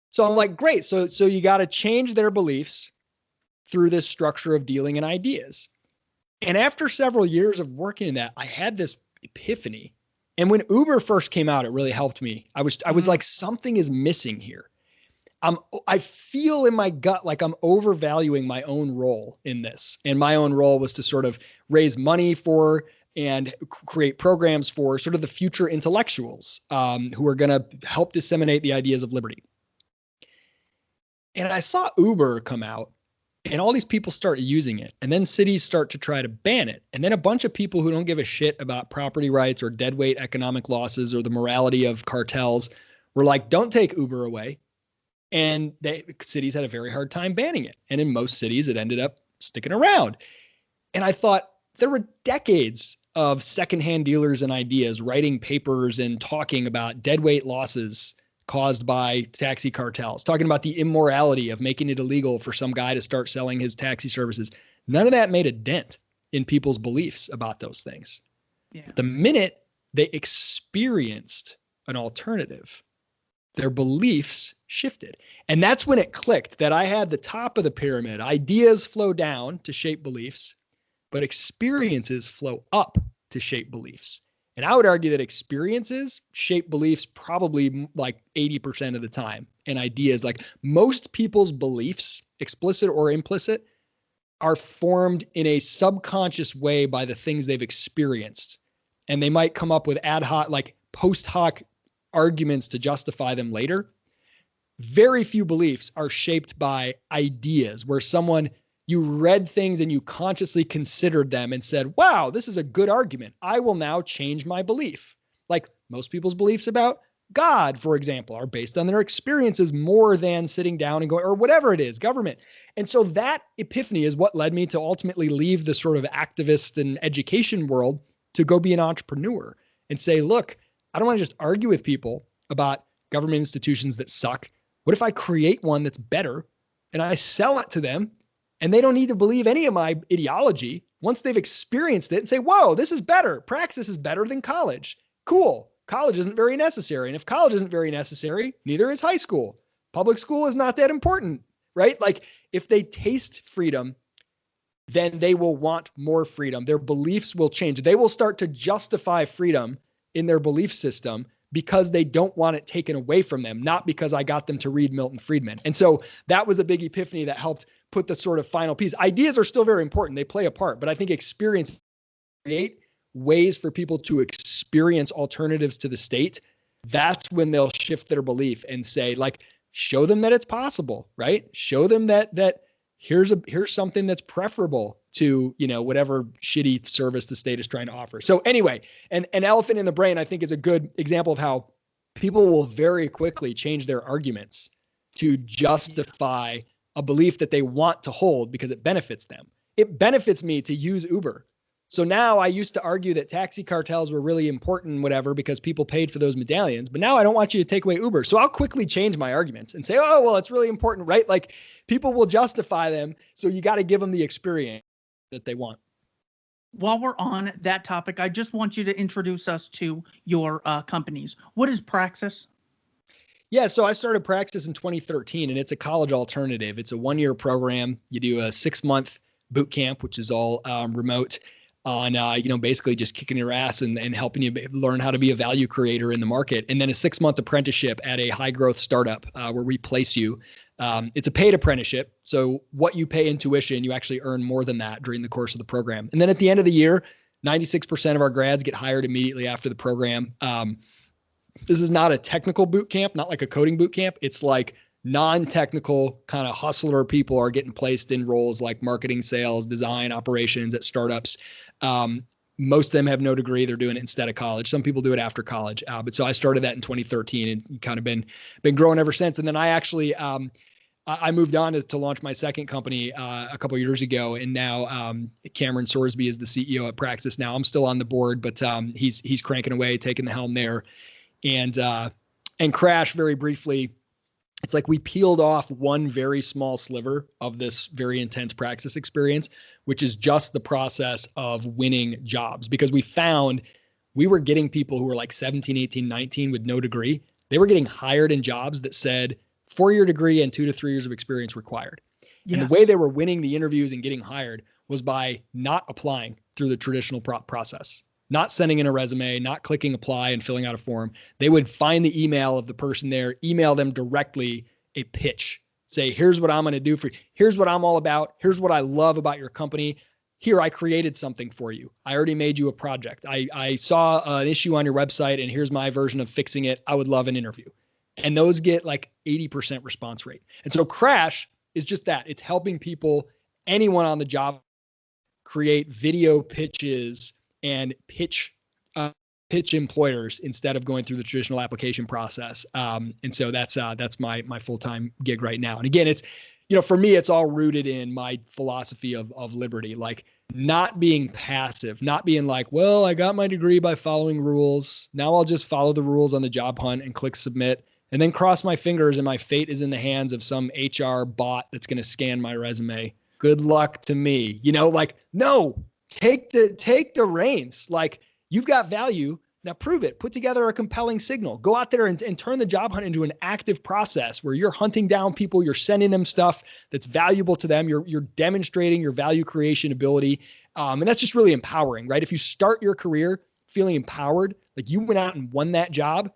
so I'm like, great. So you got to change their beliefs through this structure of dealing in ideas. And after several years of working in that, I had this epiphany. And when Uber first came out, it really helped me. I was like, something is missing here. I feel in my gut like I'm overvaluing my own role in this. And my own role was to sort of raise money for and create programs for sort of the future intellectuals who are going to help disseminate the ideas of liberty. And I saw Uber come out and all these people start using it. And then cities start to try to ban it. And then a bunch of people who don't give a shit about property rights or deadweight economic losses or the morality of cartels were like, don't take Uber away. And cities had a very hard time banning it. And in most cities, it ended up sticking around. And I thought, there were decades of secondhand dealers and ideas writing papers and talking about deadweight losses caused by taxi cartels, talking about the immorality of making it illegal for some guy to start selling his taxi services. None of that made a dent in people's beliefs about those things. Yeah. The minute they experienced an alternative, their beliefs shifted. And that's when it clicked that I had the top of the pyramid. Ideas flow down to shape beliefs, but experiences flow up to shape beliefs. And I would argue that experiences shape beliefs probably like 80% of the time. And ideas, like most people's beliefs, explicit or implicit, are formed in a subconscious way by the things they've experienced. And they might come up with ad hoc, like post hoc arguments to justify them later. very few beliefs are shaped by ideas where you read things and you consciously considered them and said, wow, this is a good argument. I will now change my belief. Like most people's beliefs about God, for example, are based on their experiences more than sitting down and going, or whatever it is, government. And so that epiphany is what led me to ultimately leave the sort of activist and education world to go be an entrepreneur and say, look, I don't want to just argue with people about government institutions that suck. What if I create one that's better and I sell it to them and they don't need to believe any of my ideology once they've experienced it and say, whoa, this is better. Praxis is better than college. Cool. College isn't very necessary. And if college isn't very necessary, neither is high school. Public school is not that important, right? Like if they taste freedom, then they will want more freedom. Their beliefs will change. They will start to justify freedom in their belief system because they don't want it taken away from them, not because I got them to read Milton Friedman. And so that was a big epiphany that helped put the sort of final piece. Ideas are still very important. They play a part, but I think experience create ways for people to experience alternatives to the state. That's when they'll shift their belief and say, like, show them that it's possible, right? Show them that here's something that's preferable to, whatever shitty service the state is trying to offer. So anyway, an elephant in the brain, I think, is a good example of how people will very quickly change their arguments to justify a belief that they want to hold because it benefits them. It benefits me to use Uber. So now I used to argue that taxi cartels were really important, whatever, because people paid for those medallions. But now I don't want you to take away Uber. So I'll quickly change my arguments and say, oh, well, it's really important, right? Like people will justify them. So you got to give them the experience that they want. While we're on that topic, I just want you to introduce us to your companies. What is Praxis? Yeah, so I started Praxis in 2013, and it's a college alternative. It's a one-year program. You do a 6-month boot camp, which is all remote, on basically just kicking your ass and helping you learn how to be a value creator in the market. And then a 6-month apprenticeship at a high growth startup where we place you. It's a paid apprenticeship. So what you pay in tuition, you actually earn more than that during the course of the program. And then at the end of the year, 96% of our grads get hired immediately after the program. This is not a technical boot camp, not like a coding boot camp. It's like non-technical kind of hustler people are getting placed in roles like marketing, sales, design, operations at startups. Most of them have no degree. They're doing it instead of college. Some people do it after college. But so I started that in 2013 and kind of been growing ever since. And then I actually, I moved on to launch my second company a couple of years ago. And now Cameron Sorsby is the CEO at Praxis now. I'm still on the board, but he's cranking away, taking the helm there. And Crash, very briefly, it's like we peeled off one very small sliver of this very intense Praxis experience, which is just the process of winning jobs, because we found we were getting people who were like 17, 18, 19 with no degree. They were getting hired in jobs that said 4-year degree and 2 to 3 years of experience required. Yes. And the way they were winning the interviews and getting hired was by not applying through the traditional process. Not sending in a resume, not clicking apply and filling out a form. They would find the email of the person there, email them directly a pitch. Say, here's what I'm going to do for you. Here's what I'm all about. Here's what I love about your company. Here, I created something for you. I already made you a project. I saw an issue on your website and here's my version of fixing it. I would love an interview. And those get like 80% response rate. And so Crash is just that. It's helping people, anyone on the job, create video pitches and pitch employers instead of going through the traditional application process. And so that's my full-time gig right now. And again, it's, for me, it's all rooted in my philosophy of liberty, like not being passive, not being like, well, I got my degree by following rules. Now I'll just follow the rules on the job hunt and click submit and then cross my fingers and my fate is in the hands of some HR bot that's going to scan my resume. Good luck to me. No. Take the reins. Like, you've got value. Now prove it. Put together a compelling signal. Go out there and turn the job hunt into an active process where you're hunting down people. You're sending them stuff that's valuable to them. You're demonstrating your value creation ability. And that's just really empowering, right? If you start your career feeling empowered, like you went out and won that job,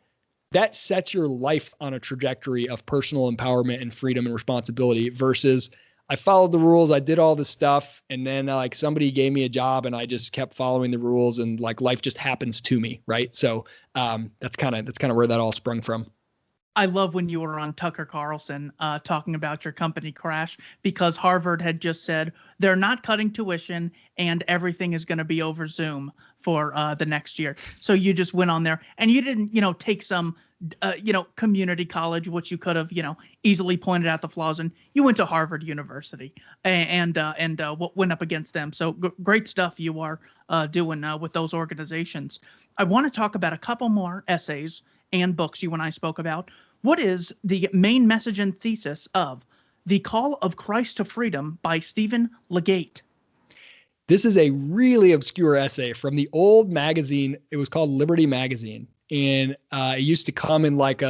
that sets your life on a trajectory of personal empowerment and freedom and responsibility versus I followed the rules. I did all this stuff. And then like somebody gave me a job and I just kept following the rules and like life just happens to me. Right. So that's kind of where that all sprung from. I love when you were on Tucker Carlson talking about your company crash, because Harvard had just said they're not cutting tuition and everything is going to be over Zoom for the next year. So you just went on there and you didn't, take some, community college, which you could have, easily pointed out the flaws in. You went to Harvard University and went up against them. So great stuff you are doing with those organizations. I want to talk about a couple more essays and books you and I spoke about. What is the main message and thesis of The Call of Christ to Freedom by Stephen Legate? This is a really obscure essay from the old magazine. It was called Liberty Magazine. And it used to come in like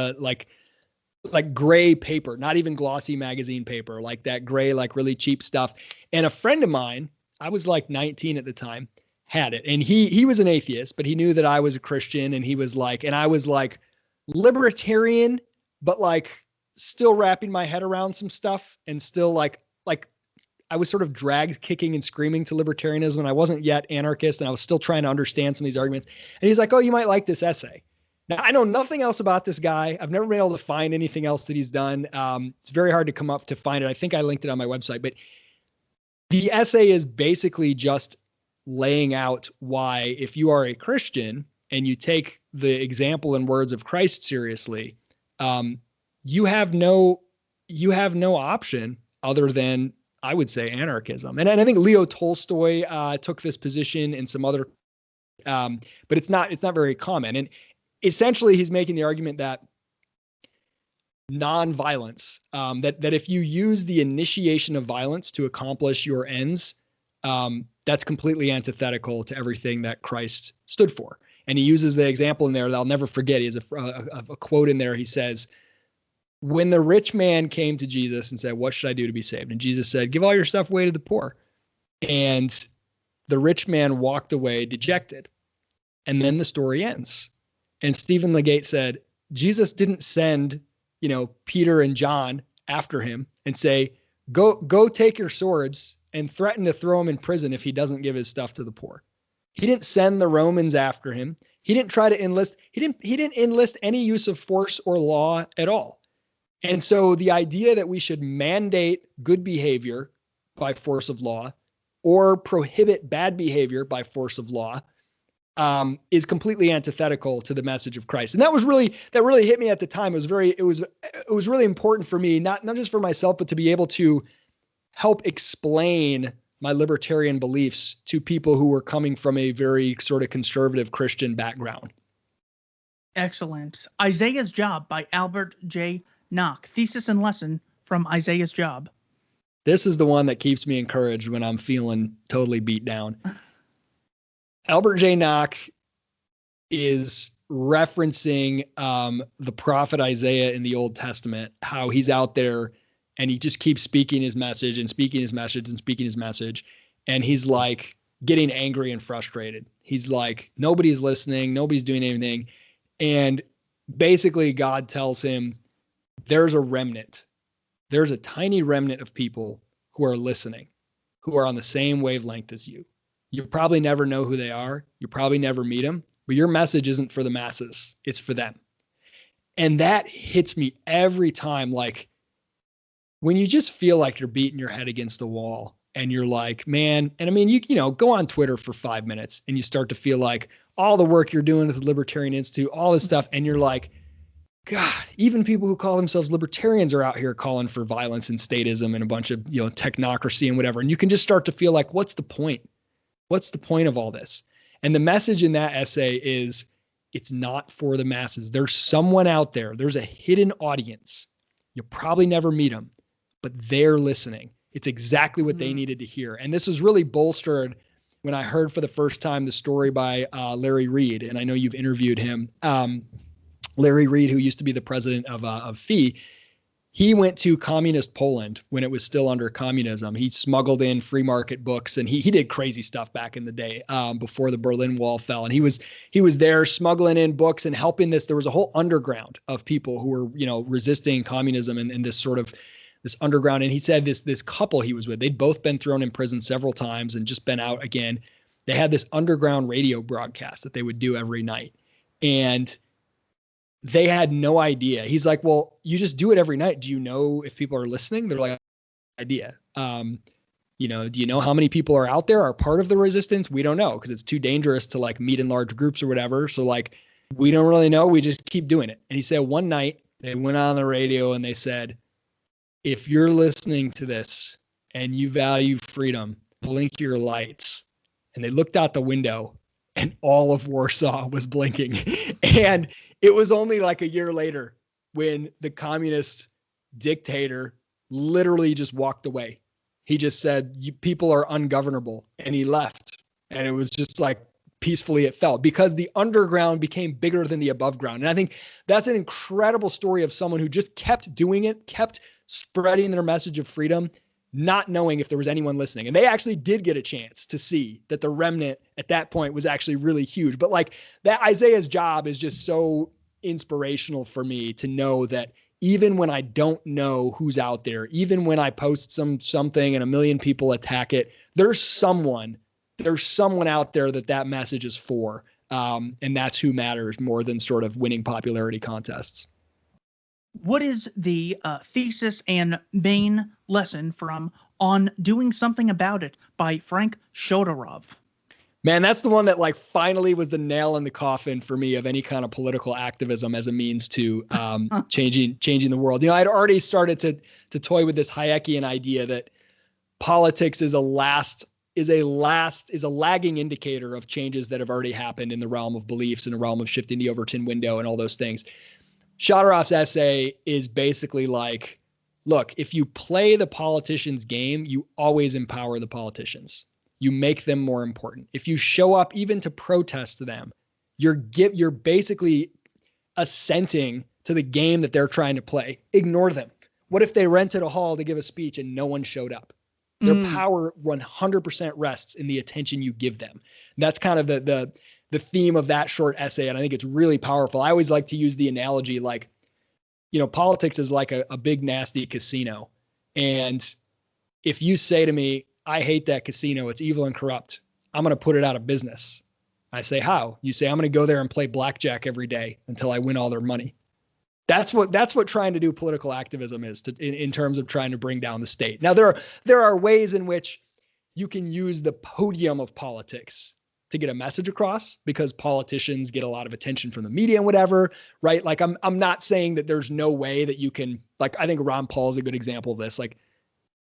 gray paper, not even glossy magazine paper, like that gray, like really cheap stuff. And a friend of mine, I was like 19 at the time, had it. And he was an atheist, but he knew that I was a Christian, and he was like, and I was like libertarian, but like still wrapping my head around some stuff, and still like I was sort of dragged kicking and screaming to libertarianism, and I wasn't yet anarchist, and I was still trying to understand some of these arguments. And he's like, "Oh, you might like this essay." Now, I know nothing else about this guy. I've never been able to find anything else that he's done. It's very hard to come up to find it. I think I linked it on my website, but the essay is basically just laying out why, if you are a Christian and you take the example and words of Christ seriously, you have no option other than, I would say, anarchism. And I think Leo Tolstoy took this position, and some other, but it's not very common. And essentially, he's making the argument that nonviolence, that if you use the initiation of violence to accomplish your ends, that's completely antithetical to everything that Christ stood for. And he uses the example in there that I'll never forget. He has a quote in there. He says, "When the rich man came to Jesus and said, 'What should I do to be saved?' And Jesus said, 'Give all your stuff away to the poor.' And the rich man walked away dejected." And then the story ends. And Stephen Legate said, Jesus didn't send, Peter and John after him and say, go take your swords and threaten to throw him in prison if he doesn't give his stuff to the poor. He didn't send the Romans after him. He didn't try to enlist. He didn't enlist any use of force or law at all. And so the idea that we should mandate good behavior by force of law or prohibit bad behavior by force of law is completely antithetical to the message of Christ. And that really hit me at the time. It was really important for me, not just for myself, but to be able to help explain my libertarian beliefs to people who were coming from a very sort of conservative Christian background. Excellent. Isaiah's Job by Albert J. Nock. Thesis and lesson from Isaiah's Job. This is the one that keeps me encouraged when I'm feeling totally beat down. Albert J. Nock is referencing the prophet Isaiah in the Old Testament, how he's out there and he just keeps speaking his message and speaking his message and speaking his message. And he's like getting angry and frustrated. He's like, nobody's listening. Nobody's doing anything. And basically God tells him, there's a remnant. There's a tiny remnant of people who are listening, who are on the same wavelength as you. You probably never know who they are. You probably never meet them, but your message isn't for the masses. It's for them. And that hits me every time. Like when you just feel like you're beating your head against the wall and you're like, man, and I mean, you go on Twitter for 5 minutes and you start to feel like all the work you're doing with the Libertarian Institute, all this stuff. And you're like, God, even people who call themselves libertarians are out here calling for violence and statism and a bunch of, technocracy and whatever. And you can just start to feel like, what's the point? What's the point of all this? And the message in that essay is it's not for the masses. There's someone out there. There's a hidden audience. You'll probably never meet them, but they're listening. It's exactly what they needed to hear. And this was really bolstered when I heard for the first time the story by Larry Reed. And I know you've interviewed him. Larry Reed, who used to be the president of FEE, he went to communist Poland when it was still under communism. He smuggled in free market books, and he did crazy stuff back in the day before the Berlin Wall fell. And he was there smuggling in books and helping this. There was a whole underground of people who were resisting communism and this sort of this underground. And he said this couple he was with, they'd both been thrown in prison several times and just been out again. They had this underground radio broadcast that they would do every night, and they had no idea. He's like, well, you just do it every night. Do you know if people are listening? They're like, idea. You know, do you know how many people are out there, are part of the resistance? We don't know because it's too dangerous to like meet in large groups or whatever. So like, we don't really know. We just keep doing it. And he said one night they went on the radio and they said, if you're listening to this and you value freedom, blink your lights. And they looked out the window and all of Warsaw was blinking. And it was only like a year later when the communist dictator literally just walked away. He just said, you people are ungovernable. And he left. And it was just like peacefully it fell because the underground became bigger than the above ground. And I think that's an incredible story of someone who just kept doing it, kept spreading their message of freedom, not knowing if there was anyone listening. And they actually did get a chance to see that the remnant at that point was actually really huge. But like that, Isaiah's job is just so inspirational for me to know that even when I don't know who's out there, even when I post something and a million people attack it, there's someone out there that message is for. And that's who matters more than sort of winning popularity contests. What is the thesis and main lesson from On Doing Something About It by Frank Chodorov? Man, that's the one that like finally was the nail in the coffin for me of any kind of political activism as a means to changing the world. You know, I'd already started to toy with this Hayekian idea that politics is a lagging indicator of changes that have already happened in the realm of beliefs, in the realm of shifting the Overton window and all those things. Chodorov's essay is basically like, look, if you play the politician's game, you always empower the politicians. You make them more important. If you show up even to protest them, you're basically assenting to the game that they're trying to play. Ignore them. What if they rented a hall to give a speech and no one showed up? Their power 100% rests in the attention you give them. And that's kind of the theme of that short essay. And I think it's really powerful. I always like to use the analogy like, you know, politics is like a big, nasty casino. And if you say to me, I hate that casino, it's evil and corrupt, I'm going to put it out of business. I say, how? You say, I'm going to go there and play blackjack every day until I win all their money. That's what trying to do political activism is in terms of trying to bring down the state. Now, there are ways in which you can use the podium of politics to get a message across because politicians get a lot of attention from the media and whatever, right? Like I'm not saying that there's no way that you can, like, I think Ron Paul is a good example of this. Like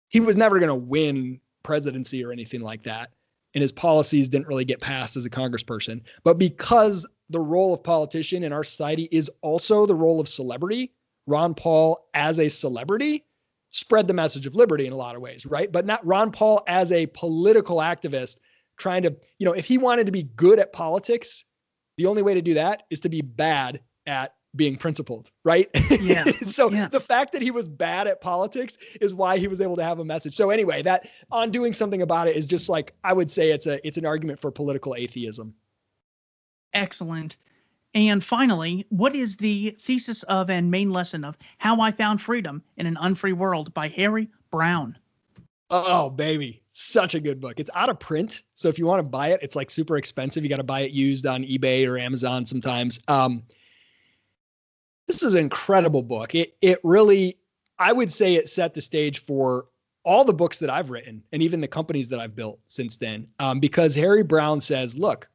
he was never going to win presidency or anything like that. And his policies didn't really get passed as a congressperson, but because the role of politician in our society is also the role of celebrity, Ron Paul as a celebrity spread the message of liberty in a lot of ways, right? But not Ron Paul as a political activist trying to, you know, if he wanted to be good at politics, the only way to do that is to be bad at being principled, right? Yeah. So the fact that he was bad at politics is why he was able to have a message. So anyway, that On Doing Something About It is just like, I would say it's an argument for political atheism. Excellent. And finally, what is the thesis of and main lesson of How I Found Freedom in an Unfree World by Harry Browne? Oh, baby. Such a good book. It's out of print. So if you want to buy it, it's like super expensive. You got to buy it used on eBay or Amazon sometimes. This is an incredible book. It really, I would say it set the stage for all the books that I've written and even the companies that I've built since then. Because Harry Browne says, look,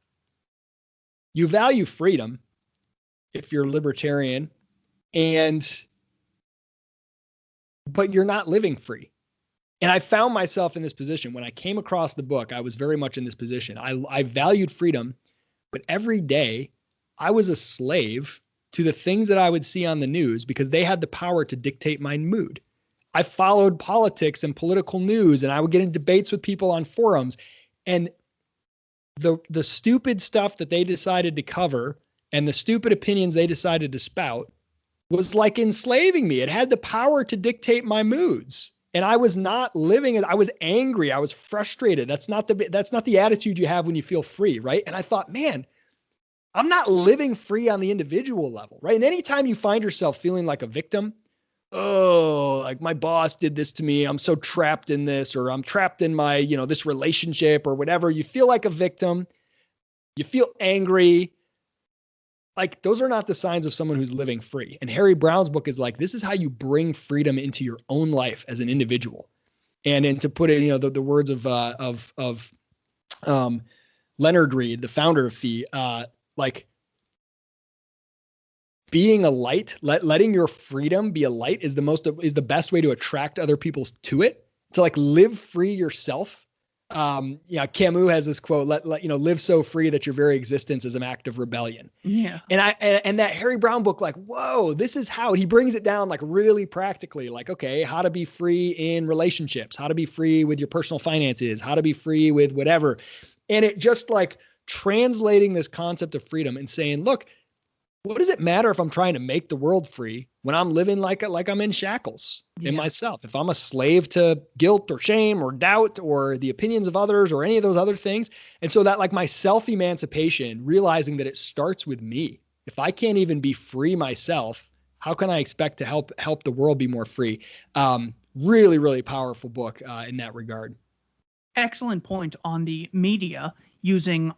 you value freedom if you're a libertarian, but you're not living free. And I found myself in this position. When I came across the book, I was very much in this position. I valued freedom, but every day I was a slave to the things that I would see on the news because they had the power to dictate my mood. I followed politics and political news, and I would get in debates with people on forums. And the stupid stuff that they decided to cover and the stupid opinions they decided to spout was like enslaving me. It had the power to dictate my moods. And I was not living it. I was angry. I was frustrated. That's not the attitude you have when you feel free, right? And I thought, man, I'm not living free on the individual level, right? And anytime you find yourself feeling like a victim, oh, like my boss did this to me, I'm so trapped in this, or I'm trapped in my, this relationship or whatever, you feel like a victim, you feel angry. like, those are not the signs of someone who's living free. And Harry Brown's book is like, this is how you bring freedom into your own life as an individual. And to put it, the words of Leonard Reed, the founder of FEE, like, being a light, letting your freedom be a light is the best way to attract other people to it, to like live free yourself. Camus has this quote, live so free that your very existence is an act of rebellion. Yeah. And that Harry Brown book, like, whoa, this is how he brings it down, like, really practically, like, okay, how to be free in relationships, how to be free with your personal finances, how to be free with whatever. And it just like translating this concept of freedom and saying, look, what does it matter if I'm trying to make the world free when I'm living like I'm in shackles in myself? If I'm a slave to guilt or shame or doubt or the opinions of others or any of those other things. And so that, like, my self-emancipation, realizing that it starts with me. If I can't even be free myself, how can I expect to help the world be more free? Really, really powerful book in that regard. Excellent point on the media using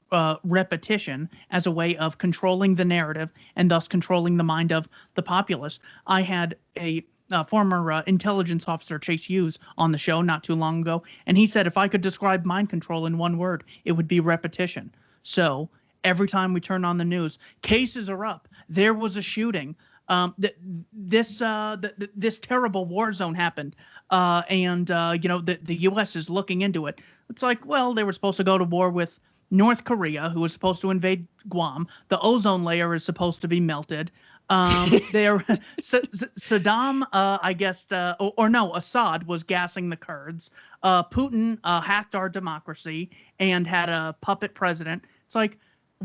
repetition as a way of controlling the narrative and thus controlling the mind of the populace. I had a former intelligence officer, Chase Hughes, on the show not too long ago, and he said if I could describe mind control in one word, it would be repetition. So every time we turn on the news, cases are up. There was a shooting. This terrible war zone happened, and the U.S. is looking into it. It's like, well, they were supposed to go to war with North Korea, who was supposed to invade Guam. The ozone layer is supposed to be melted. Saddam, I guess, Assad was gassing the Kurds. Putin hacked our democracy and had a puppet president. It's like,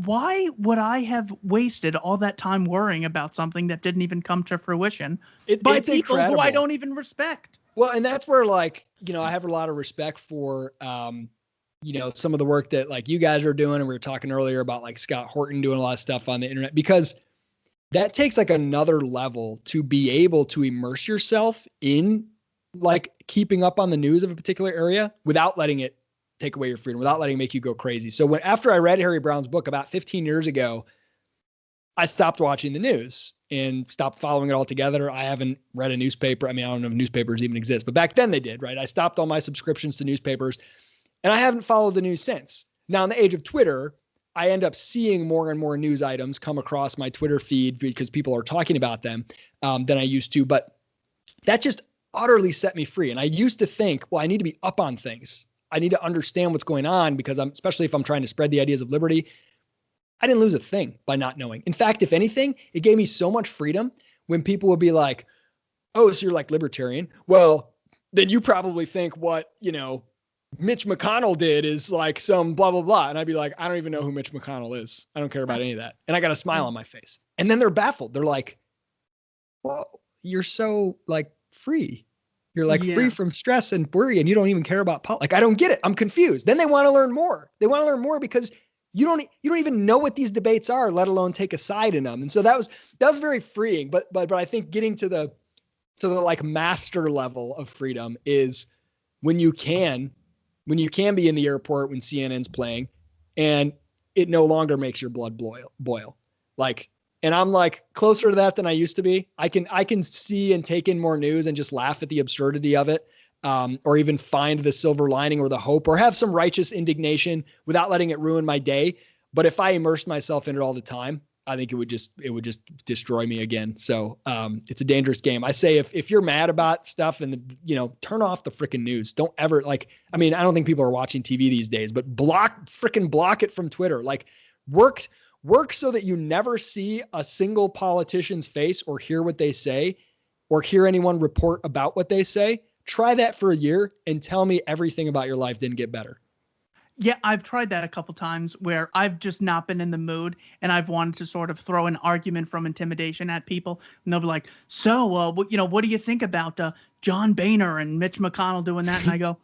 why would I have wasted all that time worrying about something that didn't even come to fruition by people incredible. Who I don't even respect? Well, and that's where, like, I have a lot of respect for, some of the work that, like, you guys are doing. And we were talking earlier about, like, Scott Horton doing a lot of stuff on the internet, because that takes, like, another level to be able to immerse yourself in, like, keeping up on the news of a particular area without letting it take away your freedom, without letting it make you go crazy. So after I read Harry Brown's book about 15 years ago, I stopped watching the news and stopped following it altogether. I haven't read a newspaper. I mean, I don't know if newspapers even exist, but back then they did, right? I stopped all my subscriptions to newspapers, and I haven't followed the news since. Now, in the age of Twitter, I end up seeing more and more news items come across my Twitter feed because people are talking about them than I used to. But that just utterly set me free. And I used to think, well, I need to be up on things. I need to understand what's going on, because especially if I'm trying to spread the ideas of liberty. I didn't lose a thing by not knowing. In fact, if anything, it gave me so much freedom when people would be like, oh, so you're like libertarian? Well, then you probably think what, Mitch McConnell did is like some blah, blah, blah. And I'd be like, I don't even know who Mitch McConnell is. I don't care about any of that. And I got a smile on my face. And then they're baffled. They're like, well, you're so, like, free. You're like free from stress and worry, and you don't even care about politics. Like, I don't get it. I'm confused. Then they want to learn more. They want to learn more because you don't even know what these debates are, let alone take a side in them. And so that was very freeing. But I think getting to the like master level of freedom is when you can be in the airport when CNN's playing, and it no longer makes your blood boil. Like, and I'm like closer to that than I used to be. I can see and take in more news and just laugh at the absurdity of it, or even find the silver lining or the hope, or have some righteous indignation without letting it ruin my day. But if I immersed myself in it all the time, I think it would just destroy me again. So it's a dangerous game. I say if you're mad about stuff, and turn off the freaking news. Don't ever, like, I mean, I don't think people are watching TV these days, but block it from Twitter. Like, work so that you never see a single politician's face or hear what they say or hear anyone report about what they say. Try that for a year and tell me everything about your life didn't get better. Yeah, I've tried that a couple times where I've just not been in the mood, and I've wanted to sort of throw an argument from intimidation at people, and they'll be like, so, what do you think about John Boehner and Mitch McConnell doing that? And I go,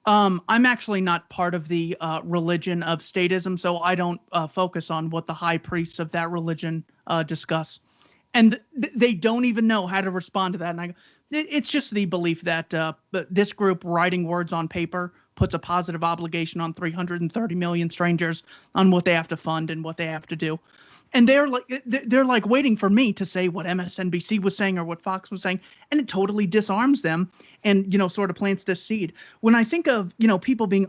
I'm actually not part of the religion of statism, so I don't focus on what the high priests of that religion discuss. And they don't even know how to respond to that. And I go, it's just the belief that this group writing words on paper puts a positive obligation on 330 million strangers on what they have to fund and what they have to do. And they're like waiting for me to say what MSNBC was saying or what Fox was saying, and it totally disarms them and, you know, sort of plants this seed. When I think of, you know, people being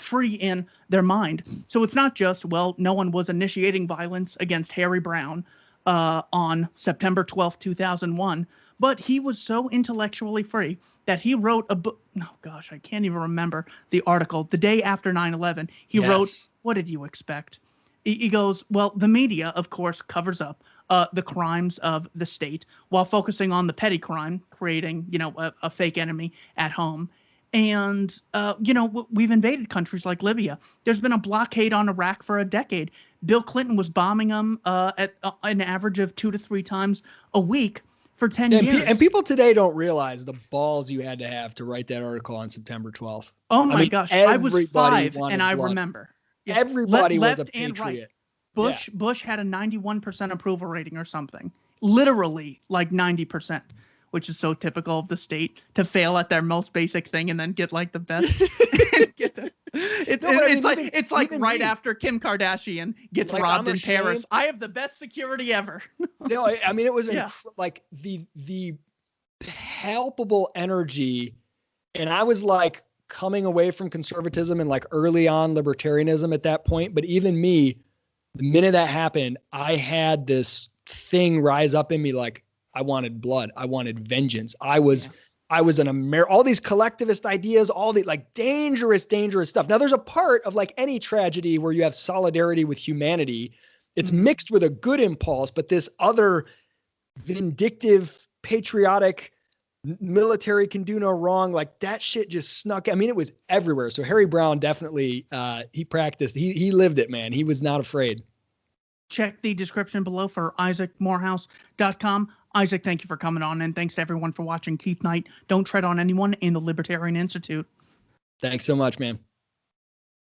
free in their mind, so it's not just, well, no one was initiating violence against Harry Brown on September 12th, 2001, but he was so intellectually free that he wrote a book. Oh gosh, I can't even remember the article. The day after 9/11, he wrote, what did you expect? He goes, well, the media, of course, covers up the crimes of the state while focusing on the petty crime, creating, you know, a fake enemy at home. And, you know, we've invaded countries like Libya. There's been a blockade on Iraq for a decade. Bill Clinton was bombing them at an average of 2 to 3 times a week for 10 years. And people today don't realize the balls you had to have to write that article on September 12th. Oh, my gosh. I was 5 and I remember. Yeah. Everybody was a patriot. Right. Bush had a 91% approval rating or something. Literally like 90%, which is so typical of the state to fail at their most basic thing and then get like the best. It's like right after Kim Kardashian gets like, robbed in Paris. I have the best security ever. No, I mean, it was like the palpable energy. And I was like, coming away from conservatism and like early on libertarianism at that point. But even me, the minute that happened, I had this thing rise up in me. Like I wanted blood. I wanted vengeance. I was all these collectivist ideas, all the like dangerous stuff. Now there's a part of like any tragedy where you have solidarity with humanity. It's mixed with a good impulse, but this other vindictive, patriotic, military can do no wrong. Like that shit just snuck. I mean, it was everywhere. So Harry Brown definitely, he practiced, he lived it, man. He was not afraid. Check the description below for IsaacMorehouse.com. Isaac, thank you for coming on. And thanks to everyone for watching Keith Knight, Don't Tread on Anyone in the Libertarian Institute. Thanks so much, man.